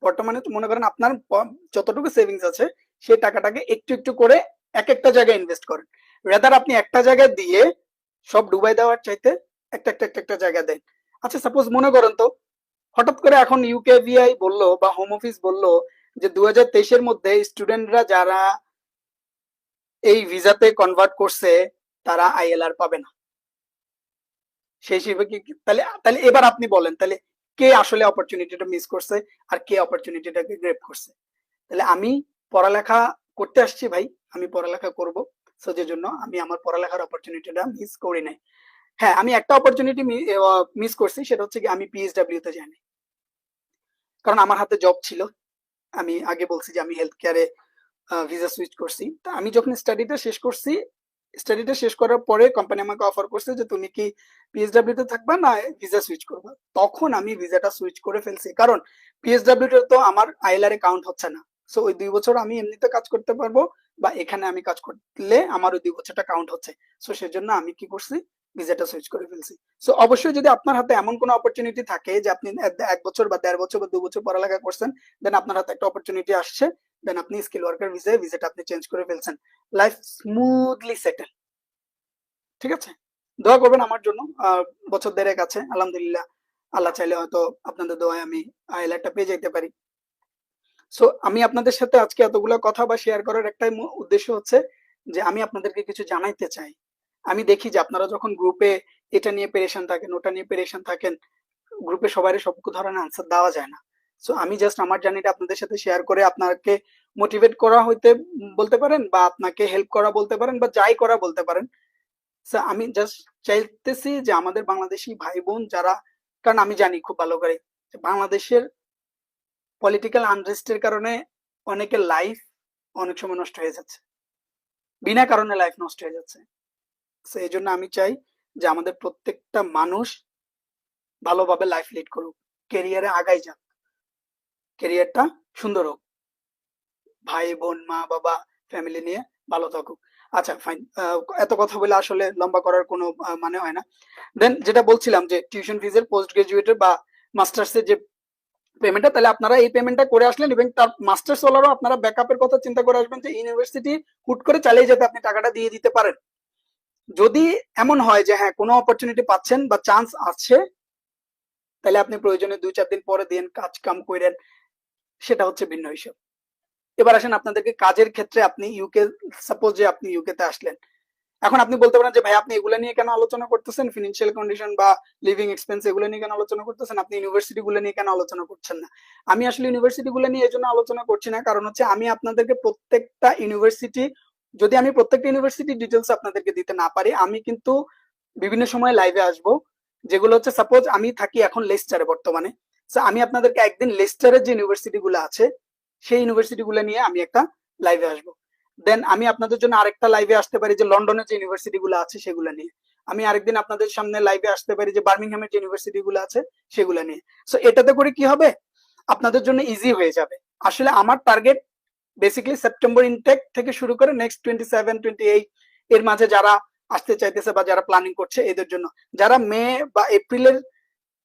বর্তমানে তো মনে করেন আপনার যতটুকু সেভিংস আছে সেই টাকাটাকে একটু একটু করে এক একটা জায়গায় ইনভেস্ট করেন। রেদার আপনি একটা জায়গায় দিয়ে সব ডুবাই দেওয়ার চাইতে একটা একটা একটা একটা জায়গা দেন। আচ্ছা সাপোজ মনে করেন তো হঠাৎ করে এখন ইউকেভিআই বললো বা হোম অফিস বললো যে 2023-এর মধ্যে স্টুডেন্টরা যারা এই ভিসাতে কনভার্ট করছে তারা আইএলআর পাবে না। সেই হিসেবে কি তাহলে তাহলে এবার আপনি বলেন, তাহলে কে আসলে অপরচুনিটিটা মিস করছে আর কে অপরচুনিটিটাকে গ্রেপ করছে? তাহলে আমি পড়ালেখা করতে আসছি ভাই, আমি পড়ালেখা করব, সো যে জন্য আমি আমার পড়ালেখার অপরচুনিটিটা মিস করি নাই। হ্যাঁ, আমি একটা অপরচুনিটি মিস করছি, সেটা হচ্ছে কি আমি পিএসডব্লিউ তে যাইনি, কারণ আমার হাতে জব ছিল। আমি আগে বলছি যে আমি হেলথ কেয়ারে ভিসা সুইচ করছি। তা আমি যখন স্টাডিটা শেষ করছি, স্টাডিটা শেষ করার পরে কোম্পানি আমাকে অফার করছে যে তুমি কি পিএসডব্লিউ তে থাকবা না ভিসা সুইচ করবা। তখন আমি ভিসাটা সুইচ করে ফেলছি, কারণ পিএসডব্লিউ তে তো আমার আইএলআর এ কাউন্ট হচ্ছে না। সো ওই 2 বছর আমি এমনিতে কাজ করতে পারবো, বা এখানে আমি কাজ করলে আমার ওই 2 বছরটা কাউন্ট হচ্ছে। সো সেজন্য আমি কি করছি, ভিসাটা সুইচ করে ফেলছি। সো অবশ্যই যদি আপনার হাতে এমন কোনো অপরচুনিটি থাকে যে আপনি 1 বছর বা 1.5 বছর বা 2 বছর পড়ালেখা করছেন, দেন আপনার হাতে একটা অপরচুনিটি আসছে, দেন আপনি স্কিল ওয়ার্কার ভিসাটা আপনি চেঞ্জ করে ফেলছেন, লাইফ স্মুথলি সেটেল। ঠিক আছে, দোয়া করবেন আমার জন্য। বছর দেড়েক আছে, আলহামদুলিল্লাহ আল্লাহ চাইলে হয়তো আপনাদের দোয়ায় আমি আইএলআরটা পেয়ে যেতে পারি। সো আমি আপনাদের সাথে আজকে এতগুলো কথা বা শেয়ার করার একটাই উদ্দেশ্য হচ্ছে যে আমি আপনাদেরকে কিছু জানাইতে চাই। আমি দেখি যে আপনারা যখন গ্রুপে এটা নিয়ে পেরেশান থাকেন, ওটা নিয়ে পেরেশান থাকেন, গ্রুপে সবাই সব ধরনের আনসার দেওয়া যায় না। সো আমি জাস্ট আমার জার্নিটা আপনাদের সাথে শেয়ার করে আপনাকে মোটিভেট করা হইতে বলতে পারেন, বা আপনাকে হেল্প করা বলতে পারেন, বা যাই করা বলতে পারেন। সো আমি জাস্ট চাইতেছি যে আমাদের বাংলাদেশি ভাই বোন যারা, কারণ আমি জানি খুব ভালো করে বাংলাদেশের পলিটিক্যাল আনরেস্টের কারণে অনেকের লাইফ অনেক সময় নষ্ট হয়ে যাচ্ছে, বিনা কারণে লাইফ নষ্ট হয়ে যাচ্ছে। সো এই জন্য আমি চাই যে আমাদের প্রত্যেকটা মানুষ ভালোভাবে লাইফ লিড করুক, কেরিয়ারে আগাই যাক, কেরিয়ারটা সুন্দর হোক, ভাই বোন মা বাবা ফ্যামিলি নিয়ে ভালো থাকুক। আচ্ছা ফাইন, এত কথা বলে আসলে লম্বা করার কোনো মানে হয় না। দেন যেটা বলছিলাম যে টিউশন ফিজের পোস্ট গ্রাজুয়েটের বা মাস্টার্সের যে পেমেন্টটা, তাহলে আপনারা এই পেমেন্টটা করে আসলেন, এবং তার মাস্টার্স ওয়ালারও আপনারা ব্যাকআপের কথা চিন্তা করে আসবেন যে ইউনিভার্সিটি হুট করে চালিয়ে যেতে আপনি টাকাটা দিয়ে দিতে পারেন। যদি এমন হয় যে হ্যাঁ কোনো অপরচুনিটি পাচ্ছেন বা চান্স আছে, তাহলে আপনি প্রয়োজনে 2-4 দিন পরে দিন কাজ কাম করেন, সেটা হচ্ছে ভিন্ন হিসাব। এবার আসেন আপনাদেরকে কাজের ক্ষেত্রে, আপনি ইউকে, সাপোজ যে আপনি ইউকে তে আসলেন, এখন আপনি বলতে পারেন যে ভাই আপনি এগুলো নিয়ে কেন আলোচনা করতেছেন, ফিনান্সিয়াল কন্ডিশন বা লিভিং এক্সপেন্স এগুলো নিয়ে কেন আলোচনা করতেছেন, আপনি ইউনিভার্সিটি গুলো নিয়ে কেন আলোচনা করছেন না? আমি আসলে ইউনিভার্সিটি গুলো নিয়ে এই জন্য আলোচনা করছি না, কারণ হচ্ছে আমি আপনাদেরকে প্রত্যেকটা ইউনিভার্সিটি, যদি আমি প্রত্যেকটা ইউনিভার্সিটি ডিটেলস আপনাদেরকে দিতে না পারি, আমি কিন্তু বিভিন্ন সময় লাইভে আসবো, যেগুলো হচ্ছে সাপোজ আমি থাকি এখন লেস্টারে বর্তমানে, আমি আপনাদেরকে একদিন লেস্টারের যে ইউনিভার্সিটি গুলো আছে সেই ইউনিভার্সিটি গুলো নিয়ে আমি একটা লাইভে আসবো। দেন আমি আপনাদের জন্য আরেকটা লাইভে আসতে পারি যে লন্ডনের যে ইউনিভার্সিটি গুলো আছে সেগুলো নিয়ে। আমি আরেকদিন আপনাদের সামনে লাইভে আসতে পারি যে বার্মিংহামের যে ইউনিভার্সিটি গুলো আছে সেগুলো নিয়ে। সো এটাতে করে কি হবে, আপনাদের জন্য ইজি হয়ে যাবে। আসলে আমার টার্গেট বেসিক্যালি সেপ্টেম্বর ইনটেক থেকে শুরু করে নেক্সট 27-28 এর মাঝে যারা আসতে চাইতেছে বা যারা প্ল্যানিং করছে এদের জন্য, যারা মে বা এপ্রিলের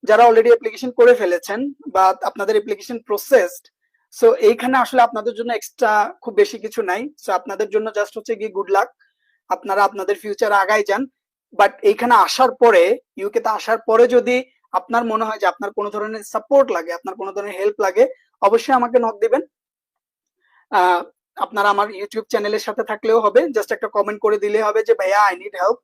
যারা অলরেডি অ্যাপ্লিকেশন করে ফেলেছেন বা আপনাদের অ্যাপ্লিকেশন প্রসেসড, সো এইখানে আসলে আপনাদের জন্য এক্সট্রা খুব বেশি কিছু নাই। সো আপনাদের জন্য জাস্ট হচ্ছে গিয়ে গুড লাক, আপনারা আপনাদের ফিউচার আগাই যান। বাট এইখানে আসার পরে, ইউকে তে আসার পরে যদি আপনার মনে হয় যে আপনার কোনো ধরনের সাপোর্ট লাগে, আপনার কোনো ধরনের হেল্প লাগে, অবশ্যই আমাকে নক দিবেন। আপনারা আমার ইউটিউব চ্যানেলের সাথে থাকলেও হবে, জাস্ট একটা কমেন্ট করে দিলে হবে যে ভাইয়া আই নিড হেল্প।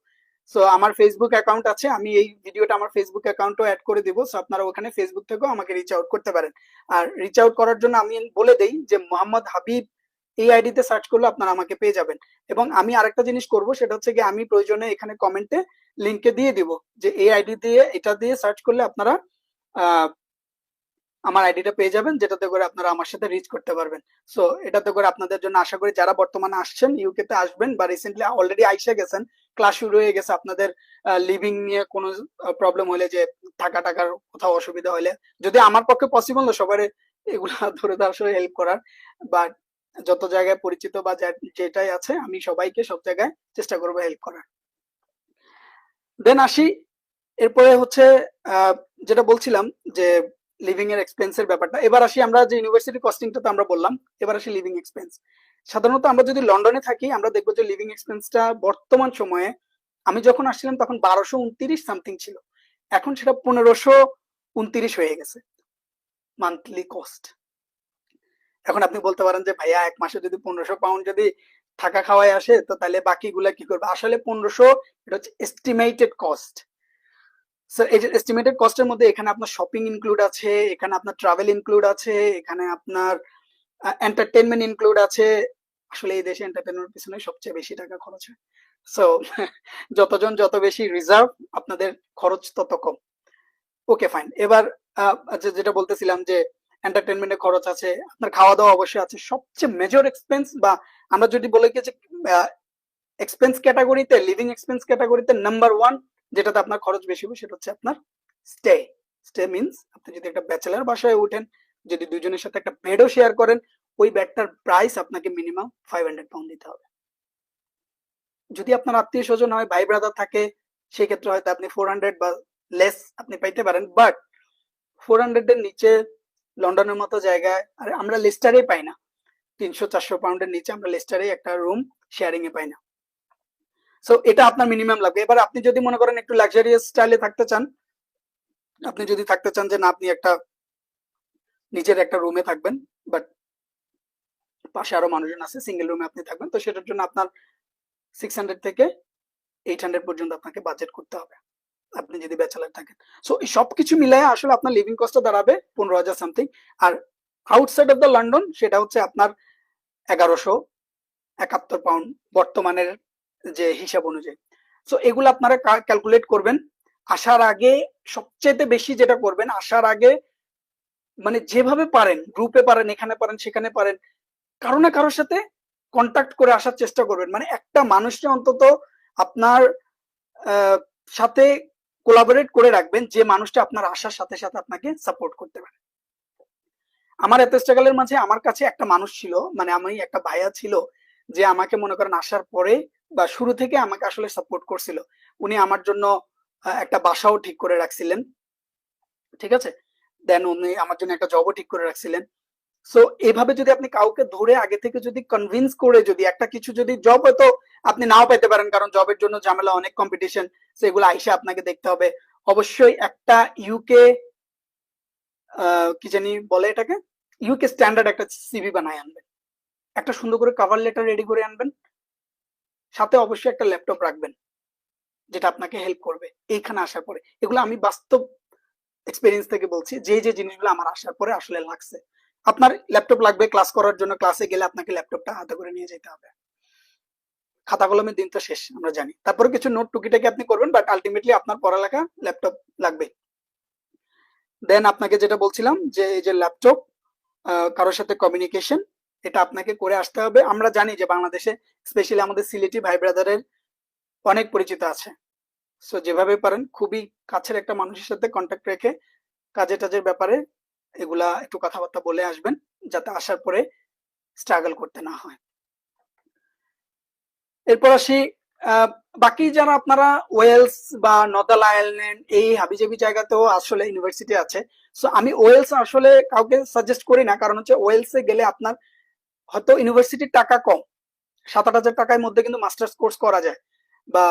সো আমার ফেসবুক অ্যাকাউন্ট আছে, আমি এই ভিডিওটা আমার ফেসবুক অ্যাকাউন্টও অ্যাড করে দিব। সো আপনারা ওখানে ফেসবুক থেকেও আমাকে রিচ আউট করতে পারেন। আর রিচ আউট করার জন্য আমি বলে দেই যে মোহাম্মদ হাবিব এই আইডিতে সার্চ করলে আপনারা আমাকে পেয়ে যাবেন। এবং আমি আরেকটা জিনিস করব, সেটা হচ্ছে কি আমি প্রয়োজনে এখানে কমেন্টে লিঙ্কে দিয়ে দিব যে এই আইডি দিয়ে, এটা দিয়ে সার্চ করলে আপনারা আমার আইডিটা পেয়ে যাবেন, যেটাতে করে আপনারা আমার সাথে রিচ করতে পারবেন। সো এটাতে করে আপনাদের জন্য আশা করি যারা বর্তমানে আসছেন, ইউকে তে আসবেন বা রিসেন্টলি অলরেডি আইসা গেছেন, ক্লাস শুরু হয়ে গেছে, আপনাদের লিভিং নিয়ে কোনো প্রবলেম হলে, যে থাকা টাকার কোথাও অসুবিধা হলে, যদি আমার পক্ষে পসিবল না সবার এগুলা ধরে আসলে হেল্প করার, বাট যত জায়গায় পরিচিত বা যেটাই আছে আমি সবাইকে সব জায়গায় চেষ্টা করবো হেল্প করার। দেন আসি, এরপরে হচ্ছে যেটা বলছিলাম যে লিভিং এর এক্সপেন্সের ব্যাপারটা। এবার আসি আমরা যে ইউনিভার্সিটি কস্টিংটা তো আমরা বললাম, এবার আসি লিভিং এক্সপেন্স। সাধারণত আমরা যদি লন্ডনে থাকি আমরা দেখবো যে লিভিং এক্সপেন্সটা বর্তমান সময়ে, আমি যখন আসছিলাম তখন 1229 সামথিং ছিল, এখন সেটা 1529 হয়ে গেছে মান্থলি কস্ট। এখন আপনি বলতে পারেন যে ভাইয়া এক মাসে যদি 1500 পাউন্ড যদি থাকা খাওয়ায় আসে, তো তাহলে বাকিগুলা কি করবে? আসলে 1500 এটা হচ্ছে এস্টিমেটেড কস্ট। স্যার এই যে এস্টিমেটেড কস্টের মধ্যে এখানে আপনার শপিং ইনক্লুড আছে, এখানে আপনার ট্রাভেল ইনক্লুড আছে, এখানে আপনার এন্টারটেনমেন্ট ইনক্লুড আছে। আসলে এই দেশে এন্টারটেনমেন্টের পিছনে সবচেয়ে বেশি টাকা খরচ হয়। সো যতজন যত বেশি রিজার্ভ, আপনাদের খরচ তত কম। Okay fine. এবার যেটা বলতেছিলাম যে এন্টারটেনমেন্টের খরচ আছে, আপনার খাওয়া দাওয়া অবশ্যই আছে। সবচেয়ে মেজর এক্সপেন্স, বা আমরা যদি বলে কি যে এক্সপেন্স ক্যাটাগরিতে, লিভিং এক্সপেন্স ক্যাটাগরিতে নাম্বার 1 যেটাতে আপনার খরচ বেশি হবে সেটা হচ্ছে আপনার স্টে। স্টে মিনস আপনি যদি একটা ব্যাচেলার বাসায় উঠেন, যদি দুজনের সাথে একটা বেডও শেয়ার করেন, ওই বেডটার প্রাইস আপনাকে মিনিমাম 500 পাউন্ড দিতে হবে। যদি আপনার আত্মীয় স্বজন হয়, ভাই ব্রাদার থাকে, সেক্ষেত্রে হয়তো আপনি 400 বা লেস আপনি পাইতে পারেন। বাট 400 এর নিচে লন্ডনের মতো জায়গায়, আর আমরা লেস্টারেই পাই না, 300-400 পাউন্ডের নিচে আমরা লেস্টারে একটা রুম শেয়ারিং এ পাই না। সো এটা আপনার মিনিমাম লাগবে। এবার আপনি যদি মনে করেন একটু লাক্সারিয়াস স্টাইলে থাকতে চান, আপনি যদি থাকতে চান যে না আপনি একটা নিজের একটা রুমে থাকবেন, বাট পাশে আরো মানুষজন আছে, সিঙ্গেল রুমে আপনি থাকবেন, তো সেটার জন্য আপনার 600 থেকে 800 পর্যন্ত আপনাকে বাজেট করতে হবে, আপনি যদি ব্যাচেলার থাকেন। সো এই সবকিছু মিলায় আসলে আপনার লিভিং কস্টটা দাঁড়াবে 15,000 সামথিং। আর আউটসাইড অফ দ্য লন্ডন সেটা হচ্ছে আপনার 1171 পাউন্ড বর্তমানের যে হিসাব অনুযায়ী। সো এগুলো আপনারা ক্যালকুলেট করবেন। আসার আগে সবচেয়ে বেশি যেটা করবেন, আসার আগে মানে যেভাবে পারেন, গ্রুপে পারেন, এখানে পারেন, সেখানে পারেন, কারো না কারোর সাথে কন্ট্যাক্ট করে আসার চেষ্টা করবেন। মানে একটা মানুষকে অন্তত আপনার সাথে কোলাবোরেট করে রাখবেন, যে মানুষটা আপনার আসার সাথে সাথে আপনাকে সাপোর্ট করতে পারে। আমার এত স্ট্রাগলের মাঝে আমার কাছে একটা মানুষ ছিল, মানে আমি একটা ভাইয়া ছিল, যে আমাকে মনে করেন আসার পরে বা শুরু থেকে আমাকে আসলে সাপোর্ট করছিল। উনি আমার জন্য একটা বাসাও ঠিক করে রাখছিলেন, ঠিক আছে। দেন উনি আমার জন্য একটা জবও ঠিক করে রাখছিলেন। সো এইভাবে যদি আপনি কাউকে ধরে আগে থেকে যদি কনভিন্স করে, যদি একটা কিছু, যদি জব হয়তো আপনি নাও পেতে পারেন, কারণ জবের জন্য ঝামেলা, অনেক কম্পিটিশন, সেগুলো আইসা আপনাকে দেখতে হবে। অবশ্যই একটা ইউকে কি জানি বলে এটাকে, ইউকে স্ট্যান্ডার্ড একটা সিভি বানায় আনবেন, একটা সুন্দর করে কভার লেটার রেডি করে আনবেন, সাথে অবশ্যই একটা ল্যাপটপ রাখবেন, যেটা আপনাকে হেল্প করবে এইখানে আসার পরে। এগুলো আমি বাস্তব এক্সপেরিয়েন্স থেকে বলছি, যে যে জিনিসগুলো আমার আসার পরে আসলে লাগছে। আপনার ল্যাপটপ লাগবে ক্লাস করার জন্য, ক্লাসে গেলে আপনাকে ল্যাপটপটা হাতে করে নিয়ে যেতে হবে। খাতা কলমের দিন তো শেষ আমরা জানি, তারপরে কিছু নোট টুকিটাকি আপনি করবেন, বাট আলটিমেটলি আপনার পড়ালেখা ল্যাপটপ লাগবে। দেন আপনাকে যেটা বলছিলাম যে এই যে ল্যাপটপ, কারোর সাথে কমিউনিকেশন, এটা আপনাকে করে আসতে হবে। আমরা জানি যে বাংলাদেশে স্পেশালি আমাদের সিলেটি ভাই ব্রাদারের অনেক পরিচিত আছে। সো যেভাবে পারেন খুবই কাছের একটা মানুষের সাথে কন্ট্যাক্ট রেখে কাজে টাজের ব্যাপারে এগুলা একটু কথাবার্তা বলে আসবেন, যাতে আসার পরে স্ট্রাগল করতে না হয়। এরপর আসি বাকি যারা আপনারা ওয়েলস বা নর্দার্ন আয়ারল্যান্ড এই হাবিজাবি জায়গাতেও আসলে ইউনিভার্সিটি আছে। সো আমি ওয়েলস আসলে কাউকে সাজেস্ট করি না, কারণ হচ্ছে ওয়েলসে গেলে আপনার হয়তো ইউনিভার্সিটির টাকা কম, 7-8 হাজার টাকার মধ্যে কিন্তু মাস্টার্স কোর্স করা যায়, বা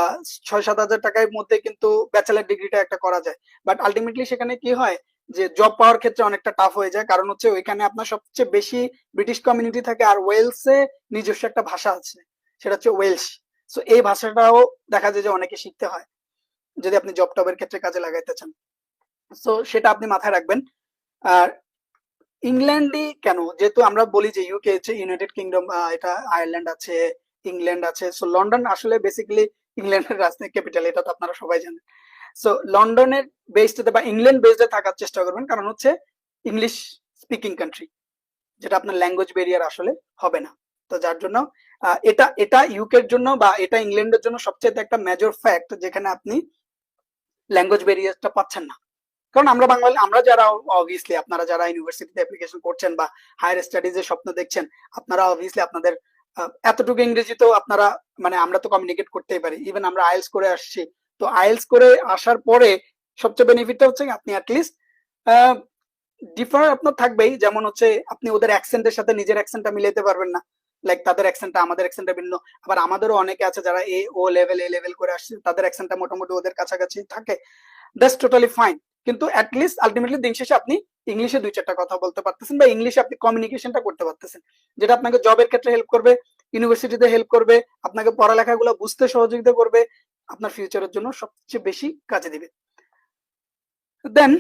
6-7 হাজার টাকার মধ্যে কিন্তু ব্যাচেলার ডিগ্রিটা একটা করা যায়। বাট আলটিমেটলি সেখানে কি হয় যে জব পাওয়ার ক্ষেত্রে অনেকটা টাফ হয়ে যায়, কারণ হচ্ছে ওইখানে আপনার সবচেয়ে বেশি ব্রিটিশ কমিউনিটি থাকে, আর ওয়েলসে নিজস্ব একটা ভাষা আছে, সেটা হচ্ছে ওয়েলশ। সো এই ভাষাটাও দেখা যায় যে অনেকে শিখতে হয়। যদি আপনি জব টবের ক্ষেত্রে কাজে লাগাইতে চান। সো সেটা আপনি মাথায় রাখবেন। আর ইংল্যান্ডই কেন, যেহেতু আমরা বলি যে ইউকে হচ্ছে ইউনাইটেড কিংডম, এটা আয়ারল্যান্ড আছে, ইংল্যান্ড আছে, সো লন্ডন আসলে বেসিক্যালি ইংল্যান্ডের রাজধানী ক্যাপিটাল, এটা তো আপনারা সবাই জানেন। সো লন্ডনের বেসডে বা ইংল্যান্ড বেসডে থাকার চেষ্টা করবেন, কারণ হচ্ছে ইংলিশ স্পিকিং কান্ট্রি, যেটা আপনার ল্যাঙ্গুয়েজ ব্যারিয়ার আসলে হবে না। তো যার জন্য এটা এটা ইউকের জন্য বা এটা ইংল্যান্ডের জন্য সবচেয়ে একটা মেজর ফ্যাক্ট, যেখানে আপনি ল্যাঙ্গুয়েজ ব্যারিয়ারটা পাচ্ছেন না। কারণ আমরা বাঙালি, আমরা যারা অবভিয়াসলি আপনারা যারা ইউনিভার্সিটিতে অ্যাপ্লিকেশন করছেন বা হায়ার স্টাডিজের স্বপ্ন দেখছেন, আপনারা অবভিয়াসলি আপনাদের এতটুকু ইংরেজি তো আপনারা, মানে আমরা তো কমিউনিকেট করতেই পারি, ইভেন আমরা আইএলস করে আসছি। তো আইএলস করে আসার পরে সবচেয়ে বেনিফিটটা হচ্ছে আপনি অ্যাটলিস্ট ডিফার আপনার থাকবেই, যেমন হচ্ছে আপনি ওদের অ্যাকসেন্টের সাথে নিজের অ্যাকসেন্টটা মিলাইতে পারবেন না, লাইক তাদের অ্যাকসেন্টটা আমাদের অ্যাকসেন্টটা ভিন্ন। আবার আমাদেরও অনেকে আছে যারা এ লেভেল করে আসছে, তাদের অ্যাকসেন্টটা মোটামুটি ওদের কাছাকাছি থাকে, দ্যাটস টোটালি ফাইন। কিন্তু অ্যাটলিস্ট আলটিমেটলি দিন শেষে আপনি ইংলিশে 2-4টা কথা বলতে পারতেছেন বা ইংলিশে আপনি কমিউনিকেশনটা করতে পারতেছেন, যেটা আপনাকে জবের ক্ষেত্রে হেল্প করবে, ইউনিভার্সিটিতে হেল্প করবে, আপনাকে পড়ালেখাগুলো বুঝতে সহযোগিতা করবে, আপনার ফিউচারের জন্য সবচেয়ে বেশি কাজে দিবে। দেন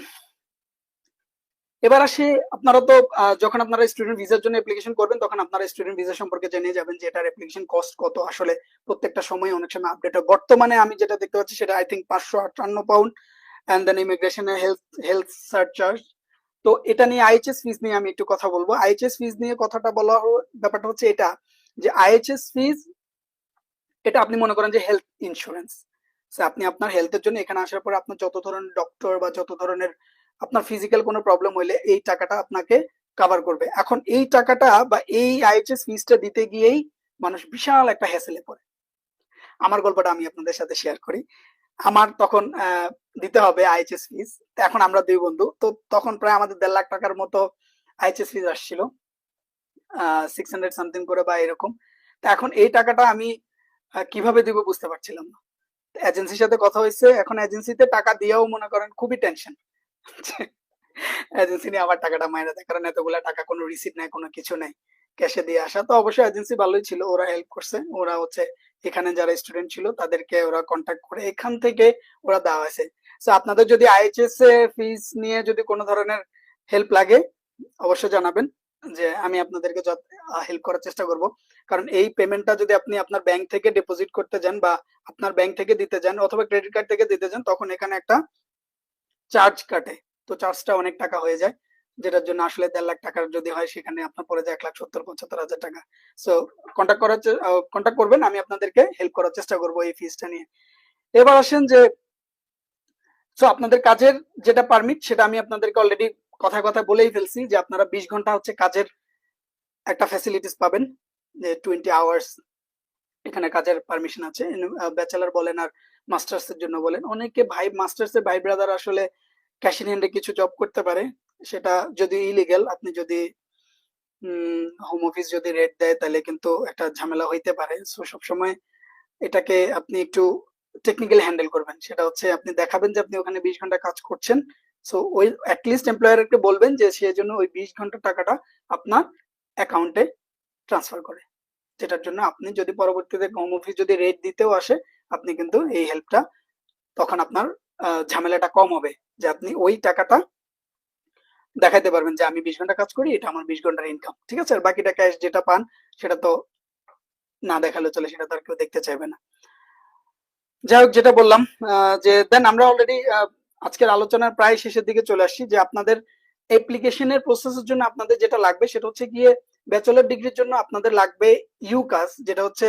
এবার আসি, আপনারা তো যখন আপনারা স্টুডেন্ট ভিসার জন্য অ্যাপ্লিকেশন করবেন, তখন আপনারা স্টুডেন্ট ভিসা সম্পর্কে জেনে যাবেন যে এটার অ্যাপ্লিকেশন কস্ট কত। আসলে প্রত্যেকটা সময় অনেক সময় আপডেট হয়। বর্তমানে আমি যেটা দেখতে পাচ্ছি সেটা I think 558 pound, and then immigration health surcharge. তো এটা নিয়ে আইএইচএস ফিজ নিয়ে আমি একটু কথা বলবো। আইএইচএস ফিজ নিয়ে কথাটা বলা ব্যাপারটা হচ্ছে এটা, যে আইএইচএস ফিজ এটা আপনি মনে করেন যে হেলথ ইন্স্যুরেন্স। আপনি আপনার হেলথের জন্য এখানে আসার পরে আপনার যত ধরনের ডক্টর বা যত ধরনের আপনার ফিজিক্যাল কোনো প্রবলেম হইলে এই টাকাটা আপনাকে কভার করবে। এখন এই টাকাটা বা এই আইএইচএস ফিজটা দিতে গিয়েই মানুষ বিশাল একটা হ্যাসেলে পড়ে। আমার গল্পটা আমি আপনাদের সাথে শেয়ার করি। আমার তখন দিতে হবে আইএইচএস ফিজ। এখন আমরা দুই বন্ধু, তো তখন প্রায় আমাদের 1.5 লাখ টাকার মতো আইএইচএস ফিজ আসছিল, 600 সামথিং করে বা এরকম। তো এখন এই টাকাটা আমি কিভাবে দিব বুঝতে পারছিলাম না। এজেন্সির সাথে কথা হয়েছে, এখন এজেন্সিতে টাকা দিয়েও মনে করেন খুবই টেনশন। এজেন্সি নিয়ে আবার টাকাটা মাইনে দেয়, কারণ এতগুলা টাকা কোনো রিসিপ্ট নাই, কোনো কিছু নাই, ক্যাশে দিয়ে আসা। তো অবশ্যই এজেন্সি ভালোই ছিল, ওরা হেল্প করছে। ওরা হচ্ছে এখানে যারা স্টুডেন্ট ছিল তাদেরকে ওরা কন্ট্যাক্ট করে এখান থেকে ওরা দেওয়া হয়েছে। তো আপনাদের যদি আইএইচএস ফিজ নিয়ে যদি কোনো ধরনের হেল্প লাগে অবশ্যই জানাবেন, যে আমি আপনাদেরকে হেল্প করার চেষ্টা করব। কারণ এই পেমেন্টটা যদি আপনি আপনার ব্যাংক থেকে ডিপোজিট করতে যান বা আপনার ব্যাংক থেকে দিতে যান অথবা ক্রেডিট কার্ড থেকে দিতে যান, তখন এখানে একটা চার্জ কাটে। তো চার্জটা অনেক টাকা হয়ে যায়, যেটার জন্য আসলে 1.5 লাখ টাকার যদি হয় সেখানে আপনার পড়ে যায় 1,70,75,000 টাকা। সো কন্ট্যাক্ট করবেন, আমি আপনাদেরকে হেল্প করার চেষ্টা করব এই ফিজটা নিয়ে। এবার আসেন যে আপনাদের কাজের যেটা পারমিট, সেটা আমি আপনাদেরকে অলরেডি কথায় কথায় বলেই ফেলছি, যে আপনারা 20 ঘন্টা হচ্ছে কাজের একটা ফ্যাসিলিটিস পাবেন, যে 20 আওয়ার্স এখানে কাজের পারমিশন আছে। ব্যাচেলার বলেন আর মাস্টার্স এর জন্য বলেন, অনেকে মাস্টার্স এর ভাই ব্রাদার আসলে ক্যাশ ইন হ্যান্ডে কিছু জব করতে পারে, সেটা যদি ইলিগেল, আপনি যদি হোম অফিস যদি রেট দেয় তাহলে কিন্তু একটা ঝামেলা হইতে পারে। সো সবসময় এটাকে আপনি একটু টেকনিক্যালি হ্যান্ডেল করবেন। সেটা হচ্ছে আপনি দেখাবেন যে আপনি ওখানে 20 ঘন্টা কাজ করছেন। সো ওই অ্যাটলিস্ট এমপ্লয়ারকে বলবেন যে সে জন্য ওই 20 ঘন্টা টাকাটা আপনার অ্যাকাউন্টে ট্রান্সফার করে, যেটার জন্য আপনি যদি পরবর্তীতে হোম অফিস যদি রেট দিতেও আসে, আপনি কিন্তু এই হেল্পটা, তখন আপনার ঝামেলাটা কম হবে, যে আপনি ওই টাকাটা দেখাইতে পারবেন যে আমি 20 ঘন্টা কাজ করি, এটা আমার 20 ঘন্টার ইনকাম, ঠিক আছে। আর বাকিটা ক্যাশ যেটা পান সেটা তো না দেখালে চলে, সেটা তো আর কেউ দেখতে চাইবে না। যাই হোক, যেটা বললাম যে দেন আমরা অলরেডি আজকের আলোচনার প্রায় শেষের দিকে চলে আসছি, যে আপনাদের অ্যাপ্লিকেশনের প্রসেসের জন্য আপনাদের যেটা লাগবে সেটা হচ্ছে গিয়ে ব্যাচেলর ডিগ্রির জন্য আপনাদের লাগবে ইউকাস, যেটা হচ্ছে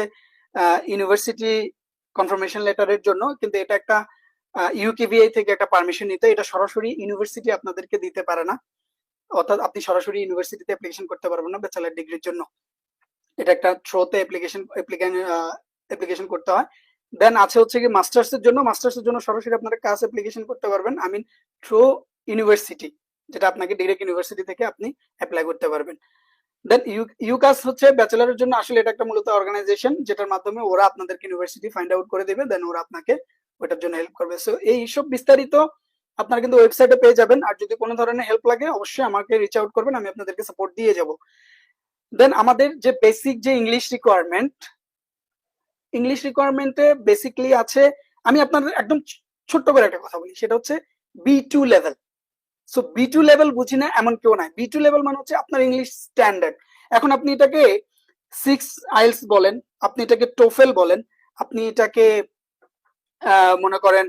ইউনিভার্সিটি কনফার্মেশন লেটারের জন্য। কিন্তু এটা একটা ইউকেভিআই থেকে একটা পারমিশন নিতে, এটা সরাসরি ইউনিভার্সিটি আপনাদেরকে দিতে পারে না, অর্থাৎ আপনি সরাসরি ইউনিভার্সিটিতে অ্যাপ্লিকেশন করতে পারবেন না ব্যাচেলর ডিগ্রির জন্য। এটা একটা থ্রোতে অ্যাপ্লিকেশন করতে হয়। দেন আছে হচ্ছে কি মাস্টার্স এর জন্য সরাসরি আপনারা কাজ অ্যাপ্লিকেশন করতে পারবেন, আই মিন থ্রু ইউনিভার্সিটি, যেটা আপনাকে ডিরেক্ট ইউনিভার্সিটি থেকে আপনি অ্যাপ্লাই করতে পারবেন। দেন ইউকাস হচ্ছে ব্যাচেলারের জন্য, আসলে এটা একটা মূলত অর্গানাইজেশন, যেটার মাধ্যমে ওরা আপনাদেরকে ইউনিভার্সিটি ফাইন্ড আউট করে দেবে, দেন ওরা আপনাকে ওইটার জন্য হেল্প করবে। সো এই সব বিস্তারিত আপনারা কিন্তু ওয়েবসাইটে পেয়ে যাবেন। আর যদি কোনো ধরনের হেল্প লাগে অবশ্যই আমাকে রিচ আউট করবেন, আমি আপনাদেরকে সাপোর্ট দিয়ে যাব। দেন আমাদের যে বেসিক যে ইংলিশ রিকোয়ারমেন্টে বেসিকলি আছে, আমি আপনাদের একদম ছোট্ট করে একটা কথা বলি, সেটা হচ্ছে B2 level. So B2 level বুঝি না এমন কেউ নাই। B2 লেভেল মানে হচ্ছে আপনার ইংলিশ স্ট্যান্ডার্ড। এখন আপনি এটাকে 6 IELTS বলেন, আপনি এটাকে টোফেল বলেন, আপনি এটাকে মনে করেন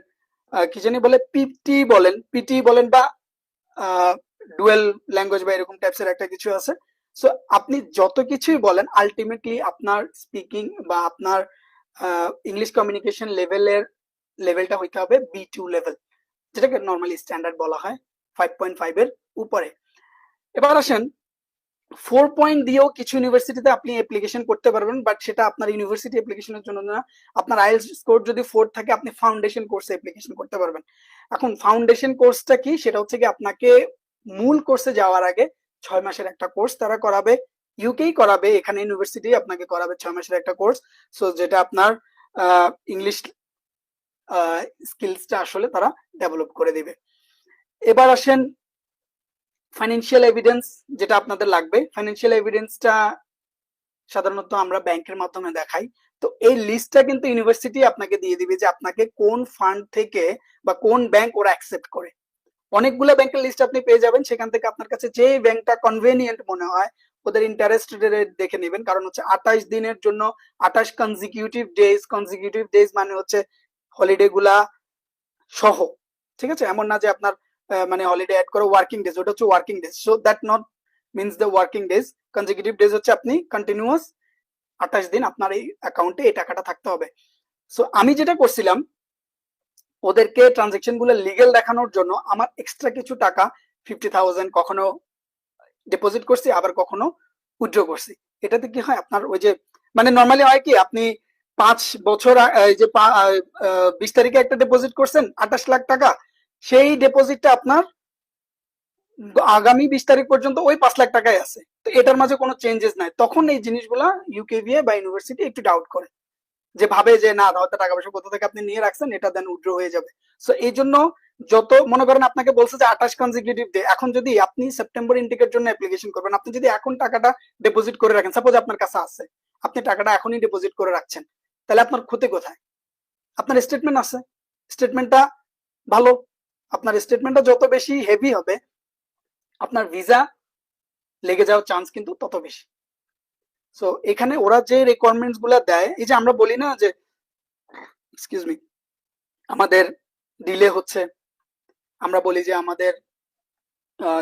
কি জানি বলে পিটি বলেন বা ডুয়েল ল্যাঙ্গুয়েজ বা এরকম টাইপসের একটা কিছু আছে। সো আপনি যত কিছুই বলেন, আলটিমেটলি আপনার স্পিকিং বা আপনার ইংলিশ কমিউনিকেশন লেভেলটা হইতে হবে B2 লেভেল, যেটাকে নর্মালি স্ট্যান্ডার্ড বলা হয় 5.5 এর উপরে। এবার আসেন, 4 দিয়েও কিছু ইউনিভার্সিটিতে আপনি অ্যাপ্লিকেশন করতে পারবেন, বাট সেটা আপনার ইউনিভার্সিটি অ্যাপ্লিকেশনের জন্য না। আপনার আইএলটিএস স্কোর যদি 4 থাকে, আপনি ফাউন্ডেশন কোর্সে অ্যাপ্লিকেশন করতে পারবেন। এখন ফাউন্ডেশন কোর্সটা কি? সেটা হচ্ছে কি, আপনাকে মূল কোর্সে যাওয়ার আগে 6 মাসের একটা কোর্স তারা করাবে, ইউকেই করাবে, এখানে ইউনিভার্সিটি আপনাকে করাবে 6 মাসের একটা কোর্স। সো যেটা আপনার ইংলিশ স্কিলসটা আসলে তারা ডেভেলপ করে দিবে। এবার আসেন ফাইন্যান্সিয়াল এভিডেন্স, যেটা আপনাদের লাগবে। ফাইন্যান্সিয়াল এভিডেন্সটা সাধারণত আমরা ব্যাংকের মাধ্যমে দেখাই। তো এই লিস্টটা কিন্তু ইউনিভার্সিটি আপনাকে দিয়ে দিবে যে আপনাকে কোন ফান্ড থেকে বা কোন ব্যাংক ওরা অ্যাকসেপ্ট করে। অনেকগুলো ব্যাংকের লিস্ট আপনি পেয়ে যাবেন, সেখান থেকে আপনার কাছে যে ব্যাংকটা কনভেনিয়েন্ট মনে হয় ওদের ইন্টারেস্ট রেট দেখে নেবেন। কারণ হচ্ছে 28 দিনের জন্য 28 কনজিকিউটিভ ডেজ মানে হচ্ছে হলিডে গুলা সহ, ঠিক আছে? এমন না যে আপনার মানে হলিডে অ্যাড করে ওয়ার্কিং ডেজ, ওটা হচ্ছে working days. So that not means the working days. Consecutive days হচ্ছে আপনি কন্টিনিউয়াস 28 দিন আপনার এই অ্যাকাউন্টে এই টাকাটা থাকতে হবে। সো আমি যেটা করছিলাম, ওদেরকে ট্রানজেকশন গুলো লিগেল দেখানোর জন্য আমার এক্সট্রা কিছু টাকা 50,000 কখনো ডিপোজিট করছি, আবার কখনো উইথড্র করছি। এটাতে কি হয়, আপনার ওই যে মানে নর্মালি হয় কি, আপনি 5 বছর এই যে 20 তারিখে একটা ডিপোজিট করছেন 28 লাখ টাকা, সেই ডিপোজিটটা আপনার আগামী 20 তারিখ পর্যন্ত ওই 5 লাখ টাকাই আছে। তো এটার মাঝে কোনো চেঞ্জেস নাই। তখন এই জিনিসগুলা ইউকেভিএ বা ইউনিভার্সিটি একটু ডাউট করে, যে ভাবে যে না, হয়তো টাকা পয়সা কোথা থেকে আপনি নিয়ে রাখছেন, এটা দেন উইথড্র হয়ে যাবে। সো এই জন্য যত মনে করেন আপনাকে বলছে যে 28 কনজিকিউটিভ ডে, এখন যদি আপনি সেপ্টেম্বর ইনটেকের জন্য অ্যাপ্লিকেশন করবেন, আপনি যদি এখন টাকাটা ডিপোজিট করে রাখেন, সাপোজ আপনার কাছে আছে, আপনি টাকাটা এখনই ডিপোজিট করে রাখছেন, তাহলে আপনার ক্ষতি কোথায়? আপনার স্টেটমেন্ট আছে, স্টেটমেন্টটা ভালো। আপনার স্টেটমেন্টটা যত বেশি হেভি হবে, আপনার ভিসা লেগে যাওয়ার চান্স কিন্তু তত বেশি। সো এখানে ওরা যে রিকোয়ারমেন্টস গুলা দেয়, এই যে আমরা বলি না যে এক্সকিউজ মি আমাদের ডিলে হচ্ছে, আমরা বলি যে আমাদের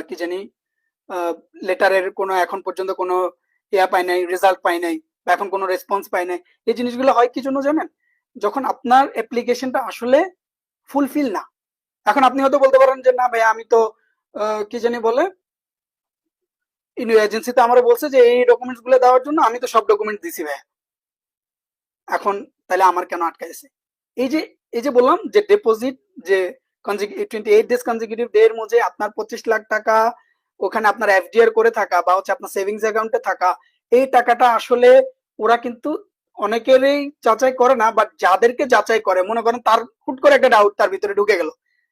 কি জানি লেটারের কোনো এখন পর্যন্ত কোনো পাই নাই, রেজাল্ট পাই নাই, বা এখন কোনো রেসপন্স পাই নাই। এই জিনিসগুলো হয় কি জন্য জানেন? যখন আপনার অ্যাপ্লিকেশনটা আসলে ফুলফিল না। এখন আপনি হয়তো বলতে পারেন যে না ভাই, আমি তো কি জানি বলে এজেন্সিতে আমার বলছে যে এই ডকুমেন্টস গুলো দেওয়ার জন্য, আমি তো সব ডকুমেন্ট দিছি ভাই, এখন তাহলে আমার কেন আটকাইছে? এই যে বললাম যে ডিপোজিট, যে 28 ডেজ কনজিকিউটিভ ডে এর মধ্যে আপনার 25 লাখ টাকা ওখানে আপনার এফডিআর করে থাকা বা হচ্ছে আপনার সেভিংস অ্যাকাউন্টে থাকা, এই টাকাটা আসলে ওরা কিন্তু অনেকেরই যাচাই করে না, বাট যাদেরকে যাচাই করে, মনে করেন তার হুট করে একটা ডাউট তার ভিতরে ঢুকে গেল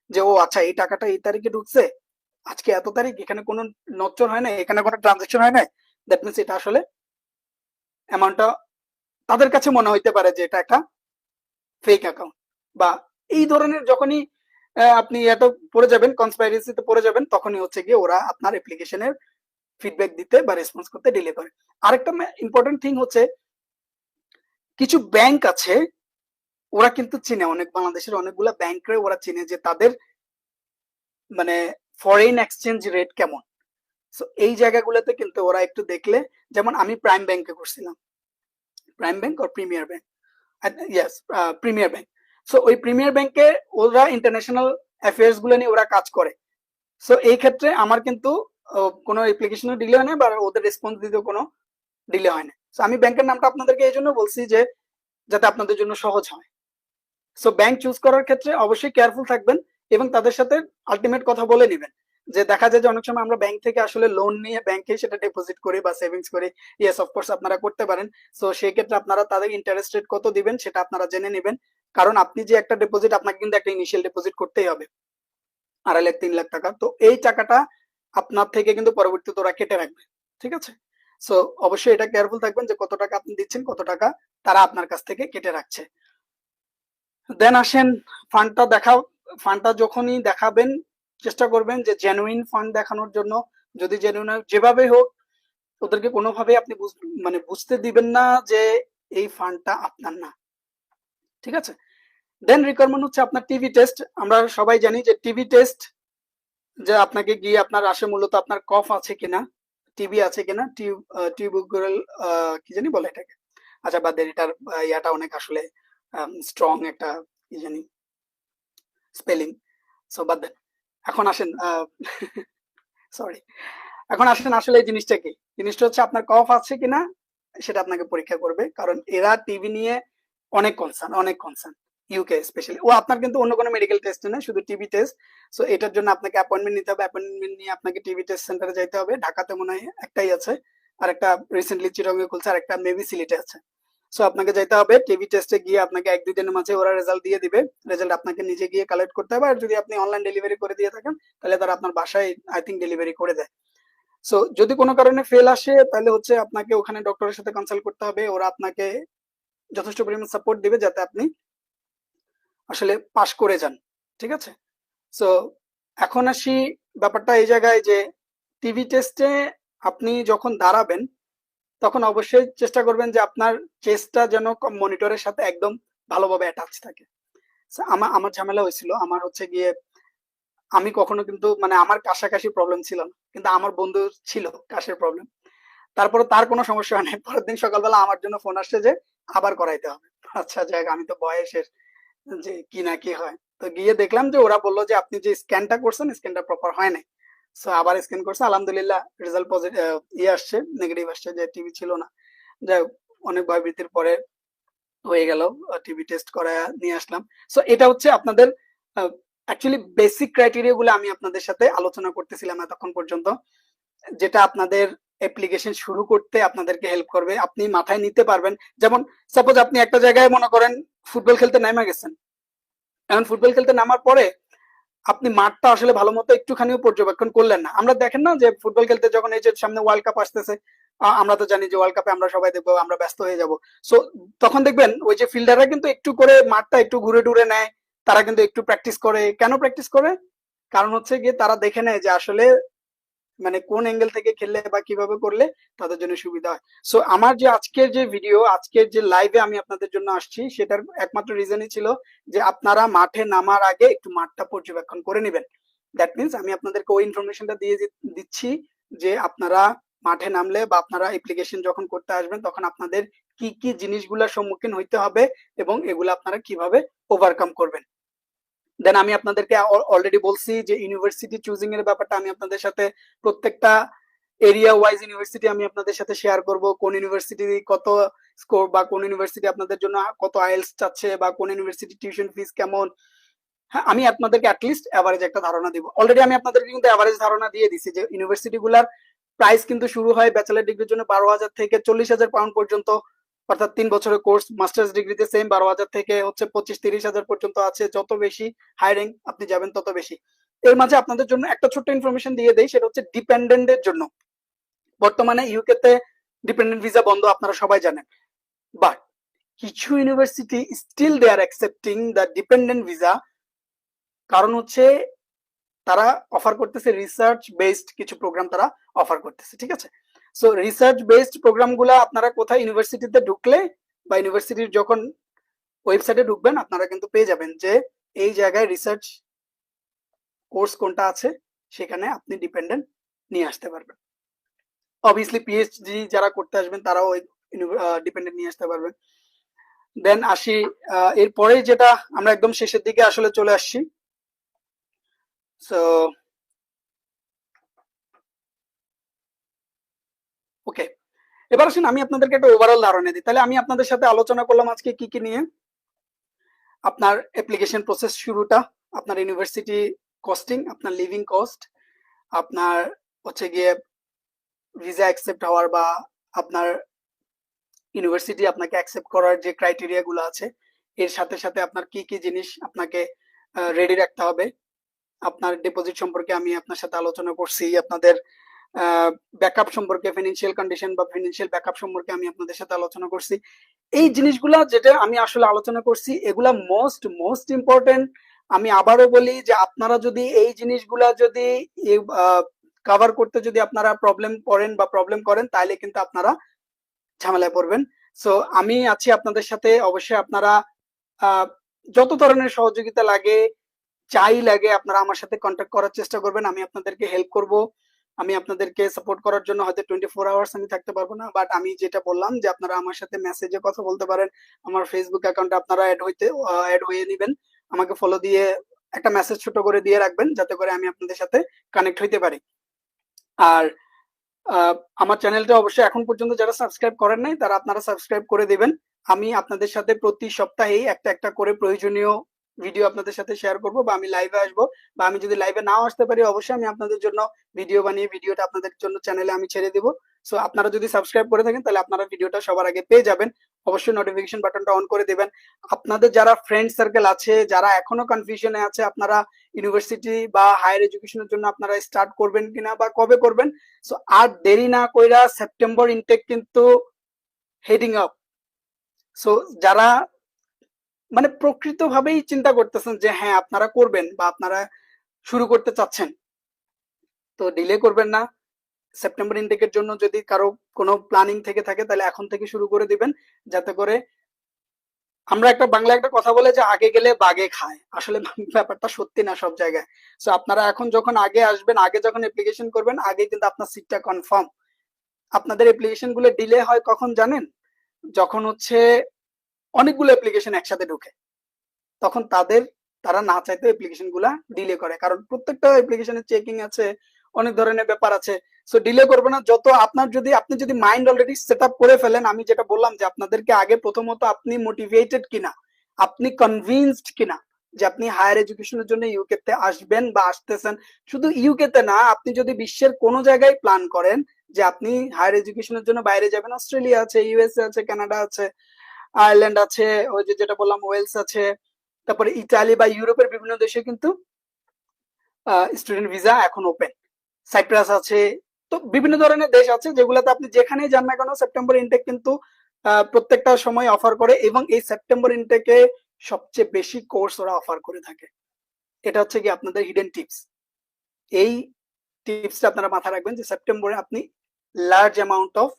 যে ও আচ্ছা, এই টাকাটা এই তারিখে ঢুকছে, আজকে এত তারিখ, এখানে কোনো নচ্চর হয় না, এখানে কোনো ট্রানজাকশন হয় না, দ্যাট মিনস এটা আসলে অ্যামাউন্টটা তাদের কাছে মনে হইতে পারে যে এটা একটা ফেক অ্যাকাউন্ট। বা এই ধরনের যখনই আপনি এটা পড়ে যাবেন, কনস্পাইরেসিতে পড়ে যাবেন, তখনই হচ্ছে গিয়ে ওরা আপনার অ্যাপ্লিকেশনের ফিডব্যাক দিতে বা রেসপন্স করতে ডিলে করে। আরেকটা ইম্পর্টেন্ট থিং হচ্ছে, কিছু ব্যাংক আছে ওরা কিন্তু চিনে, অনেক বাংলাদেশের অনেকগুলা ব্যাংকরে ওরা চিনে যে তাদের মানে ফরেন এক্সচেঞ্জ রেট কেমন। সো এই জায়গাগুলোতে কিন্তু ওরা একটু দেখলে, যেমন আমি প্রাইম ব্যাংকে করছিলাম, প্রাইম ব্যাংক আর Premier Bank, yes Premier Bank. So ওই প্রিমিয়ার ব্যাংকে ওরা ইন্টারন্যাশনাল অ্যাফেয়ার্স গুলো নিয়ে ওরা কাজ করে। সো এই ক্ষেত্রে আমার কিন্তু কোনো অ্যাপ্লিকেশনও ডিলে হয় না বা ওদের রেসপন্স দিতেও কোনো ডিলে হয় না। সো আমি ব্যাংকের নামটা আপনাদেরকে এই জন্য বলছি যে যাতে আপনাদের জন্য সহজ হয়। সো ব্যাংক চুজ করার ক্ষেত্রে অবশ্যই কেয়ারফুল থাকবেন এবং তাদের সাথে আলটিমেট কথা বলে নেবেন। যে দেখা যায় যে অনেক সময় আমরা ব্যাংক থেকে আসলে লোন নিয়ে ব্যাংকে সেটা ডিপোজিট করি বা সেভিংস করি। ইয়েস, অফকোর্স আপনারা করতে পারেন। সো সেই ক্ষেত্রে আপনারা তাদের ইন্টারেস্ট রেট কত দিবেন সেটা আপনারা জেনে নেবেন। কারণ আপনি যে একটা ডিপোজিট, আপনাকে কিন্তু একটা ইনিশিয়াল ডিপোজিট করতেই হবে 2.5 লাখ 3 লাখ টাকা। তো এই টাকাটা আপনার থেকে কিন্তু পরবর্তীতে ওরা কেটে রাখবে, ঠিক আছে? সো অবশ্যই এটা কেয়ারফুল থাকবেন যে কত টাকা আপনি দিচ্ছেন, কত টাকা তারা আপনার কাছ থেকে কেটে রাখছে। দেন আসেন ফান্ডটা যখনই দেখাবেন চেষ্টা করবেন যে জেনুইন ফান্ড দেখানোর জন্য। যদি জেনুইন যেভাবে হোক ওদেরকে কোনোভাবে আপনি মানে বুঝতে দিবেন না যে এই ফান্ডটা আপনার না, ঠিক আছে। দেন রিকোয়ারমেন্ট হচ্ছে আপনার টিভি টেস্ট। আমরা সবাই জানি যে টিভি টেস্ট, যে আপনাকে গিয়ে আপনার আসে মূলত আপনার কফ আছে কিনা, টিবি আছে কিনা, টিউবুকুলার কি জানি বলে এটাকে, আচ্ছা বাদ দেন, এটার ইয়াটা অনেক আসলে স্ট্রং একটা কি জানি স্পেলিং, সো বাদ দেন। এখন আসেন সরি, এখন আসেন আসলে এই জিনিসটা কি। জিনিসটা হচ্ছে আপনার কফ আছে কিনা সেটা আপনাকে পরীক্ষা করবে, কারণ এরা টিবি নিয়ে অনেক কনসার্ন ইউকে স্পেশালি। ও আপনার কিন্তু অন্য কোনো মেডিকেল টেস্ট না, শুধু টিবি টেস্ট। সো এটার জন্য আপনাকে অ্যাপয়েন্টমেন্ট নিতে হবে, অ্যাপয়েন্টমেন্ট নিয়ে আপনাকে টিবি টেস্ট সেন্টারে যাইতে হবে। ঢাকাতে মনে হয় একটাই আছে, আর একটা রিসেন্টলি চিটাগংয়ে খুলছে, আর একটা মেবি সিলেটে আছে। সো আপনাকে যেতে হবে, টিবি টেস্টে গিয়ে আপনাকে 1-2 দিনের মাঝে ওরা রেজাল্ট দিয়ে দিবে। রেজাল্ট আপনাকে নিজে গিয়ে কালেক্ট করতে হবে, আর যদি আপনি অনলাইন ডেলিভারি করে দিয়ে থাকেন তাহলে তারা আপনার বাসায় আই থিঙ্ক ডেলিভারি করে দেয়। সো যদি কোনো কারণে ফেল আসে তাহলে হচ্ছে আপনাকে ওখানে ডক্টরের সাথে কনসাল্ট করতে হবে, ওরা আপনাকে যথেষ্ট পরিমাণ সাপোর্ট দিবে যাতে আপনি আসলে পাশ করে যান, ঠিক আছে। সো এখন আসি ব্যাপারটা এই জায়গায় যে টিভি টেস্টে আপনি যখন দাঁড়াবেন তখন অবশ্যই চেষ্টা করবেন যে আপনার চেস্টটা যেন মনিটরের সাথে একদম ভালোভাবে অ্যাটাচ থাকে। So, আমার ঝামেলা হয়েছিল, আমার হচ্ছে গিয়ে আমি কখনো কিন্তু মানে আমার কাশাকাশি প্রবলেম ছিল না, কিন্তু আমার বন্ধু ছিল কাশের প্রবলেম। তারপরে তার কোনো সমস্যা হয় নাই, পরের দিন সকালবেলা আমার জন্য ফোন আসছে যে আবার করাইতে হবে। আচ্ছা যাক, আমি তো বয়সের যে কি না কি হয়, তো গিয়ে দেখলাম যে ওরা বললো যে আপনি যে স্ক্যানটা করছেন স্ক্যানটা প্রপার হয় নাই। সো আবার স্ক্যান করছে, আলহামদুলিল্লাহ রেজাল্ট পজিটিভ আসছে, নেগেটিভ আসছে, যে টিভি ছিল না। যাই হোক, অনেক ভয়ভীতির পরে হয়ে গেল, টিভি টেস্ট করা নিয়ে আসলাম। সো এটা হচ্ছে আপনাদের অ্যাকচুয়ালি বেসিক ক্রাইটেরিয়া গুলো আমি আপনাদের সাথে আলোচনা করতেছিলাম এতক্ষণ পর্যন্ত, যেটা আপনাদের অ্যাপ্লিকেশন শুরু করতে আপনাদেরকে হেল্প করবে, আপনি মাথায় নিতে পারবেন। যেমন সাপোজ আপনি একটা জায়গায় মনে করেন ফুটবল খেলতে নেমে গেছেন, এখন ফুটবল খেলতে নামার পরে আপনি মাঠটা আসলে ভালো মতো একটুখানিও পর্যবেক্ষণ করলেন না। আমরা দেখেন না যে ফুটবল খেলতে যখন এই যে সামনে ওয়ার্ল্ড কাপ আসতেছে, আমরা তো জানি যে ওয়ার্ল্ড কাপে আমরা সবাই দেখবো, আমরা ব্যস্ত হয়ে যাব। সো তখন দেখবেন ওই যে ফিল্ডাররা কিন্তু একটু করে মাঠটা একটু ঘুরে টুরে নেয়, তারা কিন্তু একটু প্র্যাকটিস করে। কেন প্র্যাকটিস করে? কারণ হচ্ছে গিয়ে তারা দেখে নেয় যে আসলে মানে কোন অ্যাঙ্গেল থেকে খেললে বা কিভাবে করলে তাদের জন্য সুবিধা হয়। সো আমার যে আজকের যে ভিডিও, আজকের যে লাইভে আমি আপনাদের জন্য আসছি, সেটার একমাত্র রিজনই ছিল যে আপনারা মাঠে নামার আগে একটু মাঠটা পর্যবেক্ষণ করে নেবেন। দ্যাট মিনস আমি আপনাদেরকে ওই ইনফরমেশনটা দিয়ে দিচ্ছি যে আপনারা মাঠে নামলে বা আপনারা অ্যাপ্লিকেশন যখন করতে আসবেন তখন আপনাদের কি কি জিনিসগুলোর সম্মুখীন হইতে হবে এবং এগুলো আপনারা কিভাবে ওভারকাম করবেন। দেন আমি আপনাদেরকে অলরেডি বলছি যে ইউনিভার্সিটি চুজিং এর ব্যাপারটা আমি আপনাদের সাথে প্রত্যেকটা এরিয়া ওয়াইজ ইউনিভার্সিটি আমি আপনাদের সাথে শেয়ার করব, কোন ইউনিভার্সিটি কত স্কোর বা কোন ইউনিভার্সিটি আপনাদের জন্য কত আইএলস চাচ্ছে বা কোন ইউনিভার্সিটি টিউশন ফিস কেমন। হ্যাঁ, আমি আপনাদেরকে অ্যাটলিস্ট এভারেজ একটা ধারণা দিব। অলরেডি আমি আপনাদেরকে কিন্তু এভারেজ ধারণা দিয়ে দিছি যে ইউনিভার্সিটি গুলার প্রাইস কিন্তু শুরু হয় ব্যাচেলার ডিগ্রির জন্য 12,000 থেকে 40,000 পাউন্ড পর্যন্ত, অর্থাৎ 3 বছরের কোর্স। মাস্টার্স ডিগ্রিতে সেম 12,000 থেকে হচ্ছে 25-30,000 পর্যন্ত আছে। যত বেশি হাই র্যাঙ্ক আপনি যাবেন তত বেশি। এর মাঝে আপনাদের জন্য একটা ছোট্ট ইনফরমেশন দিয়ে দেই, সেটা হচ্ছে ডিপেন্ডেন্টের জন্য। বর্তমানে ইউকে তে ডিপেন্ডেন্ট ভিসা বন্ধ, আপনারা সবাই জানেন, বাট কিছু university still they are accepting the dependent visa. কারণ হচ্ছে তারা অফার করতেছে রিসার্চ বেসড কিছু প্রোগ্রাম তারা অফার করতেছে, ঠিক আছে। সো রিসার্চ বেসড প্রোগ্রামগুলো আপনারা কোথায় ইউনিভার্সিটিতে ঢুকলে বা ইউনিভার্সিটির যখন ওয়েবসাইটে ঢুকবেন আপনারা কিন্তু পেয়ে যাবেন যে এই জায়গায় রিসার্চ কোর্স কোনটা আছে, সেখানে আপনি ডিপেন্ডেন্ট নিয়ে আসতে পারবেন। অবভিয়াসলি পিএইচডি যারা করতে আসবেন তারাও ওই ডিপেন্ডেন্ট নিয়ে আসতে পারবেন। দেন আসি এরপরে যেটা আমরা একদম শেষের দিকে আসলে চলে আসছি। সো ওকে, এবার আসুন আমি আপনাদেরকে একটা ওভারঅল ধারণা দিই। তাহলে আমি আপনাদের সাথে আলোচনা করলাম আজকে কি কি নিয়ে। আপনার অ্যাপ্লিকেশন প্রসেস শুরুটা, আপনার ইউনিভার্সিটি কস্টিং, আপনার লিভিং কস্ট, আপনার হচ্ছে গিয়ে ভিসা অ্যাকসেপ্ট হওয়ার বা আপনার ইউনিভার্সিটি আপনাকে অ্যাকসেপ্ট করার যে ক্রাইটেরিয়া গুলো আছে, এর সাথে সাথে আপনার কি কি জিনিস আপনাকে রেডি রাখতে হবে। আপনার ডিপোজিট সম্পর্কে আমি আপনার সাথে আলোচনা করছি, আপনাদের ব্যাকআপ সম্পর্কে, ফিনান্সিয়াল কন্ডিশন বা ফিনান্সিয়াল ব্যাকআপ সম্পর্কে আমি আপনাদের সাথে আলোচনা করছি। এই জিনিসগুলা যেটা আমি আসলে আলোচনা করছি এগুলা মোস্ট মোস্ট ইম্পর্টেন্ট। আমি আবারও বলি যে আপনারা যদি এই জিনিসগুলা যদি কভার করতে যদি আপনারা প্রবলেম পড়েন বা প্রবলেম করেন তাহলে কিন্তু আপনারা ঝামেলায় পড়বেন। সো আমি আছি আপনাদের সাথে, অবশ্যই আপনারা যত ধরনের সহযোগিতা লাগে যাই লাগে আপনারা আমার সাথে কন্ট্যাক্ট করার চেষ্টা করবেন। আমি আপনাদেরকে হেল্প করব, আমি আপনাদেরকে সাপোর্ট করার জন্য হয়তো 24 আওয়ার্স আমি থাকতে পারবো না, বাট আমি যেটা বললাম যে আপনারা আমার সাথে মেসেজে কথা বলতে পারেন। আমার ফেসবুক অ্যাকাউন্টে আপনারা অ্যাড হয়ে নেবেন, আমাকে ফলো দিয়ে একটা মেসেজ ছোট করে দিয়ে রাখবেন যাতে করে আমি আপনাদের সাথে কানেক্ট হইতে পারি। আর আমার চ্যানেলটা অবশ্যই এখন পর্যন্ত যারা সাবস্ক্রাইব করেন নাই তারা আপনারা সাবস্ক্রাইব করে দিবেন। আমি আপনাদের সাথে প্রতি সপ্তাহেই একটা একটা করে প্রয়োজনীয় ভিডিও আপনাদের সাথে শেয়ার করব, বা আমি লাইভে আসবো, বা আমি যদি লাইভে নাও আসতে পারি অবশ্যই আমি আপনাদের জন্য ভিডিও বানিয়ে ভিডিওটা আপনাদের জন্য চ্যানেলে আমি ছেড়ে দিব। সো আপনারা যদি সাবস্ক্রাইব করে থাকেন তাহলে আপনারা ভিডিওটা সবার আগে পেয়ে যাবেন। অবশ্যই নোটিফিকেশন বাটনটা অন করে দিবেন। আপনাদের যারা ফ্রেন্ড সার্কেল আছে যারা এখনো কনফিউশনে আছে আপনারা ইউনিভার্সিটি বা হায়ার এডুকেশনের জন্য আপনারা স্টার্ট করবেন কিনা বা কবে করবেন, সো আর দেরি না কইরা সেপ্টেম্বর ইনটেক কিন্তু হেডিং আপ। সো যারা মানে প্রকৃতভাবেই চিন্তা করতেছেন যে হ্যাঁ আপনারা করবেন বা আপনারা শুরু করতে চাচ্ছেন, তো ডিলে করবেন না। সেপ্টেম্বর ইনটেকের জন্য যদি কারো কোনো প্ল্যানিং থেকে থাকে তাহলে এখন থেকে শুরু করে দিবেন, যাতে করে আমরা একটা বাংলা একটা কথা বলে যে আগে গেলে বাগে খায়, আসলে ব্যাপারটা সত্যি না সব জায়গায়। সো আপনারা এখন যখন আগে আসবেন, আগে যখন অ্যাপ্লিকেশন করবেন, আগে কিন্তু আপনার সিটটা কনফার্ম। আপনাদের অ্যাপ্লিকেশন গুলো ডিলে হয় কখন জানেন? যখন হচ্ছে অনেকগুলো অ্যাপ্লিকেশন একসাথে ঢুকে, তখন তারা না চাইতে অ্যাপ্লিকেশন গুলা ডিলে করে, কারণ প্রত্যেকটা অ্যাপ্লিকেশনের চেকিং আছে, অনেক ধরনের ব্যাপার আছে। সো ডিলে করবে না। যত আপনি যদি মাইন্ড অলরেডি সেট আপ করে ফেলেন, আমি যেটা বললাম যে আপনাদেরকে আগে প্রথমত আপনি মোটিভেটেড কিনা, আপনি কনভিন্সড কিনা যে আপনি হায়ার এডুকেশনের জন্য ইউকে তে আসবেন বা আসতেছেন। শুধু ইউকে তে না, আপনি যদি বিশ্বের কোনো জায়গায় প্ল্যান করেন যে আপনি হায়ার এডুকেশনের জন্য বাইরে যাবেন, অস্ট্রেলিয়া আছে, ইউএসএ আছে, কানাডা আছে, আয়ারল্যান্ড আছে, ওই যে যেটা বললাম ওয়েলস আছে, তারপরে ইতালি বা ইউরোপের বিভিন্ন দেশে কিন্তু স্টুডেন্ট ভিসা এখন ওপেন, সাইপ্রাস আছে। তো বিভিন্ন ধরনের দেশ আছে যেগুলোতে আপনি যেখানেই যান না কেন সেপ্টেম্বর ইনটেক কিন্তু প্রত্যেকটা সময় অফার করে, এবং এই সেপ্টেম্বর ইনটেকে সবচেয়ে বেশি কোর্স ওরা অফার করে থাকে। এটা হচ্ছে কি আপনাদের হিডেন টিপস। এই টিপসটা আপনারা মাথায় রাখবেন যে সেপ্টেম্বরে আপনি লার্জ অ্যামাউন্ট অফ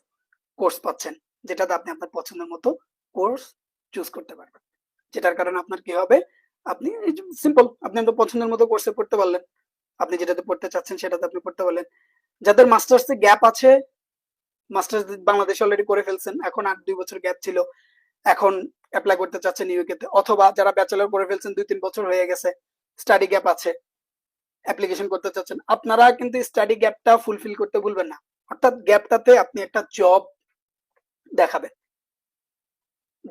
কোর্স পাচ্ছেন, যেটাতে আপনি আপনার পছন্দের মতো কোর্স চুজ করতে পারবেন। যেটার কারণে আপনার কি হবে, আপনি সিম্পল আপনি আপনার পছন্দের মতো কোর্সে পড়তে পারলেন, আপনি যেটাতে পড়তে চাচ্ছেন সেটাতে আপনি পড়তে পারলেন। যাদের মাস্টার্সে গ্যাপ আছে, মাস্টার্স বাংলাদেশে অলরেডি করে ফেলছেন, এখন 8-2 বছর গ্যাপ ছিল, এখন অ্যাপ্লাই করতে চাচ্ছেন ইউকে তে, অথবা যারা ব্যাচেলর করে ফেলছেন 2-3 বছর হয়ে গেছে, স্টাডি গ্যাপ আছে, অ্যাপ্লিকেশন করতে চাচ্ছেন, আপনারা কিন্তু স্টাডি গ্যাপটা ফুলফিল করতে ভুলবেন না। অর্থাৎ গ্যাপটাতে আপনি একটা জব দেখাবেন।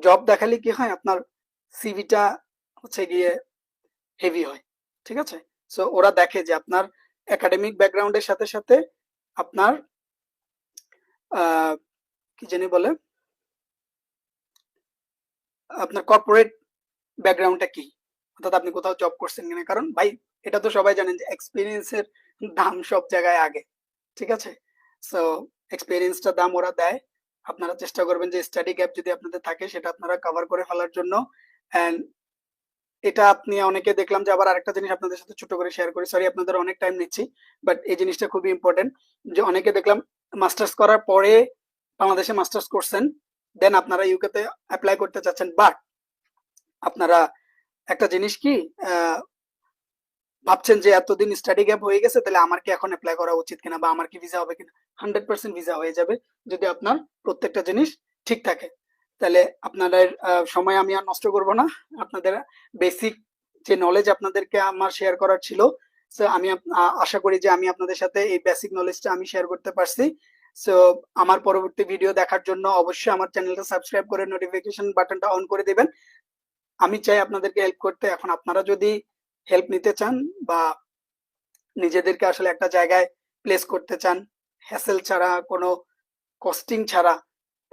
জব দেখালে কি হয়, আপনার সিভিটা হচ্ছে গিয়ে হেভি হয়, ঠিক আছে? সো ওরা দেখে যে আপনার একাডেমিক ব্যাকগ্রাউন্ডের সাথে সাথে আপনার কি জানি বলে, আপনার কর্পোরেট ব্যাকগ্রাউন্ডটা কি, অর্থাৎ আপনি কোথাও জব করছেন কিনা। কারণ ভাই এটা তো সবাই জানেন যে এক্সপিরিয়েন্সের দাম সব জায়গায় আগে, ঠিক আছে? সো এক্সপিরিয়েন্সটা দাম ওরা দেয়। আপনারা চেষ্টা করবেন যে স্টাডি গ্যাপ যদি আপনাদের থাকে সেটা আপনারা কভার করে ফেলার জন্য। অ্যান্ড এটা আপনি অনেকে দেখলাম যে, আবার আরেকটা জিনিস আপনাদের সাথে ছোট করে শেয়ার করি, সরি আপনাদের অনেক টাইম নিচ্ছি, বাট এই জিনিসটা খুবই ইম্পর্টেন্ট, যে অনেকে দেখলাম মাস্টার্স করার পরে বাংলাদেশে মাস্টার্স করছেন, দেন আপনারা ইউকে তে অ্যাপ্লাই করতে চাচ্ছেন, বাট আপনারা একটা জিনিস কি ভাবছেন যে এতদিন স্টাডি গ্যাপ হয়ে গেছে, তাহলে আমার কি এখন অ্যাপ্লাই করা উচিত কিনা, বা আমার কি ভিসা হবে কিনা। 100% ভিসা হয়ে যাবে যদি আপনার প্রত্যেকটা জিনিস ঠিক থাকে। তাহলে আপনাদের সময় আমি আর নষ্ট করব না, আপনাদের বেসিক যে নলেজ আপনাদেরকে আমার শেয়ার করার ছিল, সো আমি আশা করি যে আমি আপনাদের সাথে এই বেসিক নলেজটা আমি শেয়ার করতে পারছি। সো আমার পরবর্তী ভিডিও দেখার জন্য অবশ্যই আমার চ্যানেলটা সাবস্ক্রাইব করে নোটিফিকেশন বাটনটা অন করে দিবেন। আমি চাই আপনাদেরকে হেল্প করতে। এখন আপনারা যদি হেল্প নিতে চান বা নিজেদেরকে আসলে একটা জায়গায় প্লেস করতে চান, হ্যাসেল ছাড়া, কোনো কস্টিং ছাড়া,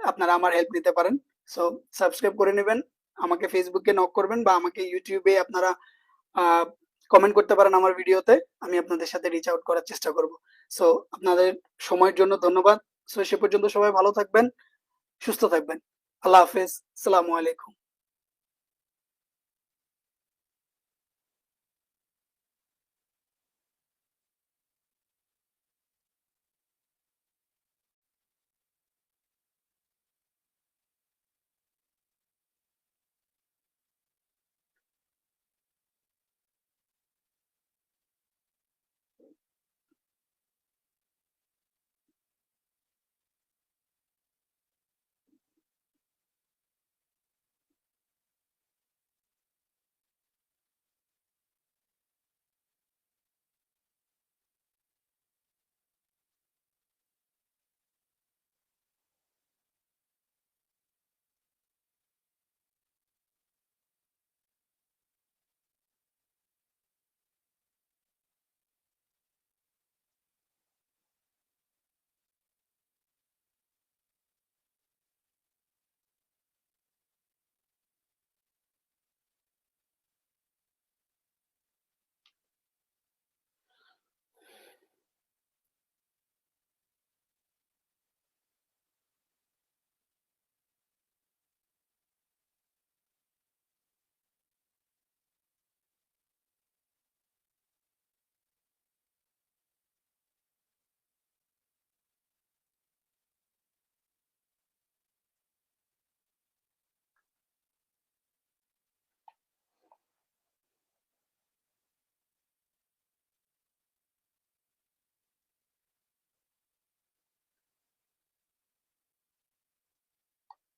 আপনারা আমার হেল্প নিতে পারেন। সো সাবস্ক্রাইব করে নেবেন, আমাকে ফেসবুকে নক করবেন, বা আমাকে ইউটিউবে আপনারা কমেন্ট করতে পারেন আমার ভিডিওতে, আমি আপনাদের সাথে রিচ আউট করার চেষ্টা করব। সো আপনাদের সময়ের জন্য ধন্যবাদ। সো সে পর্যন্ত সবাই ভালো থাকবেন, সুস্থ থাকবেন। আল্লাহ হাফেজ, আসসালামু আলাইকুম।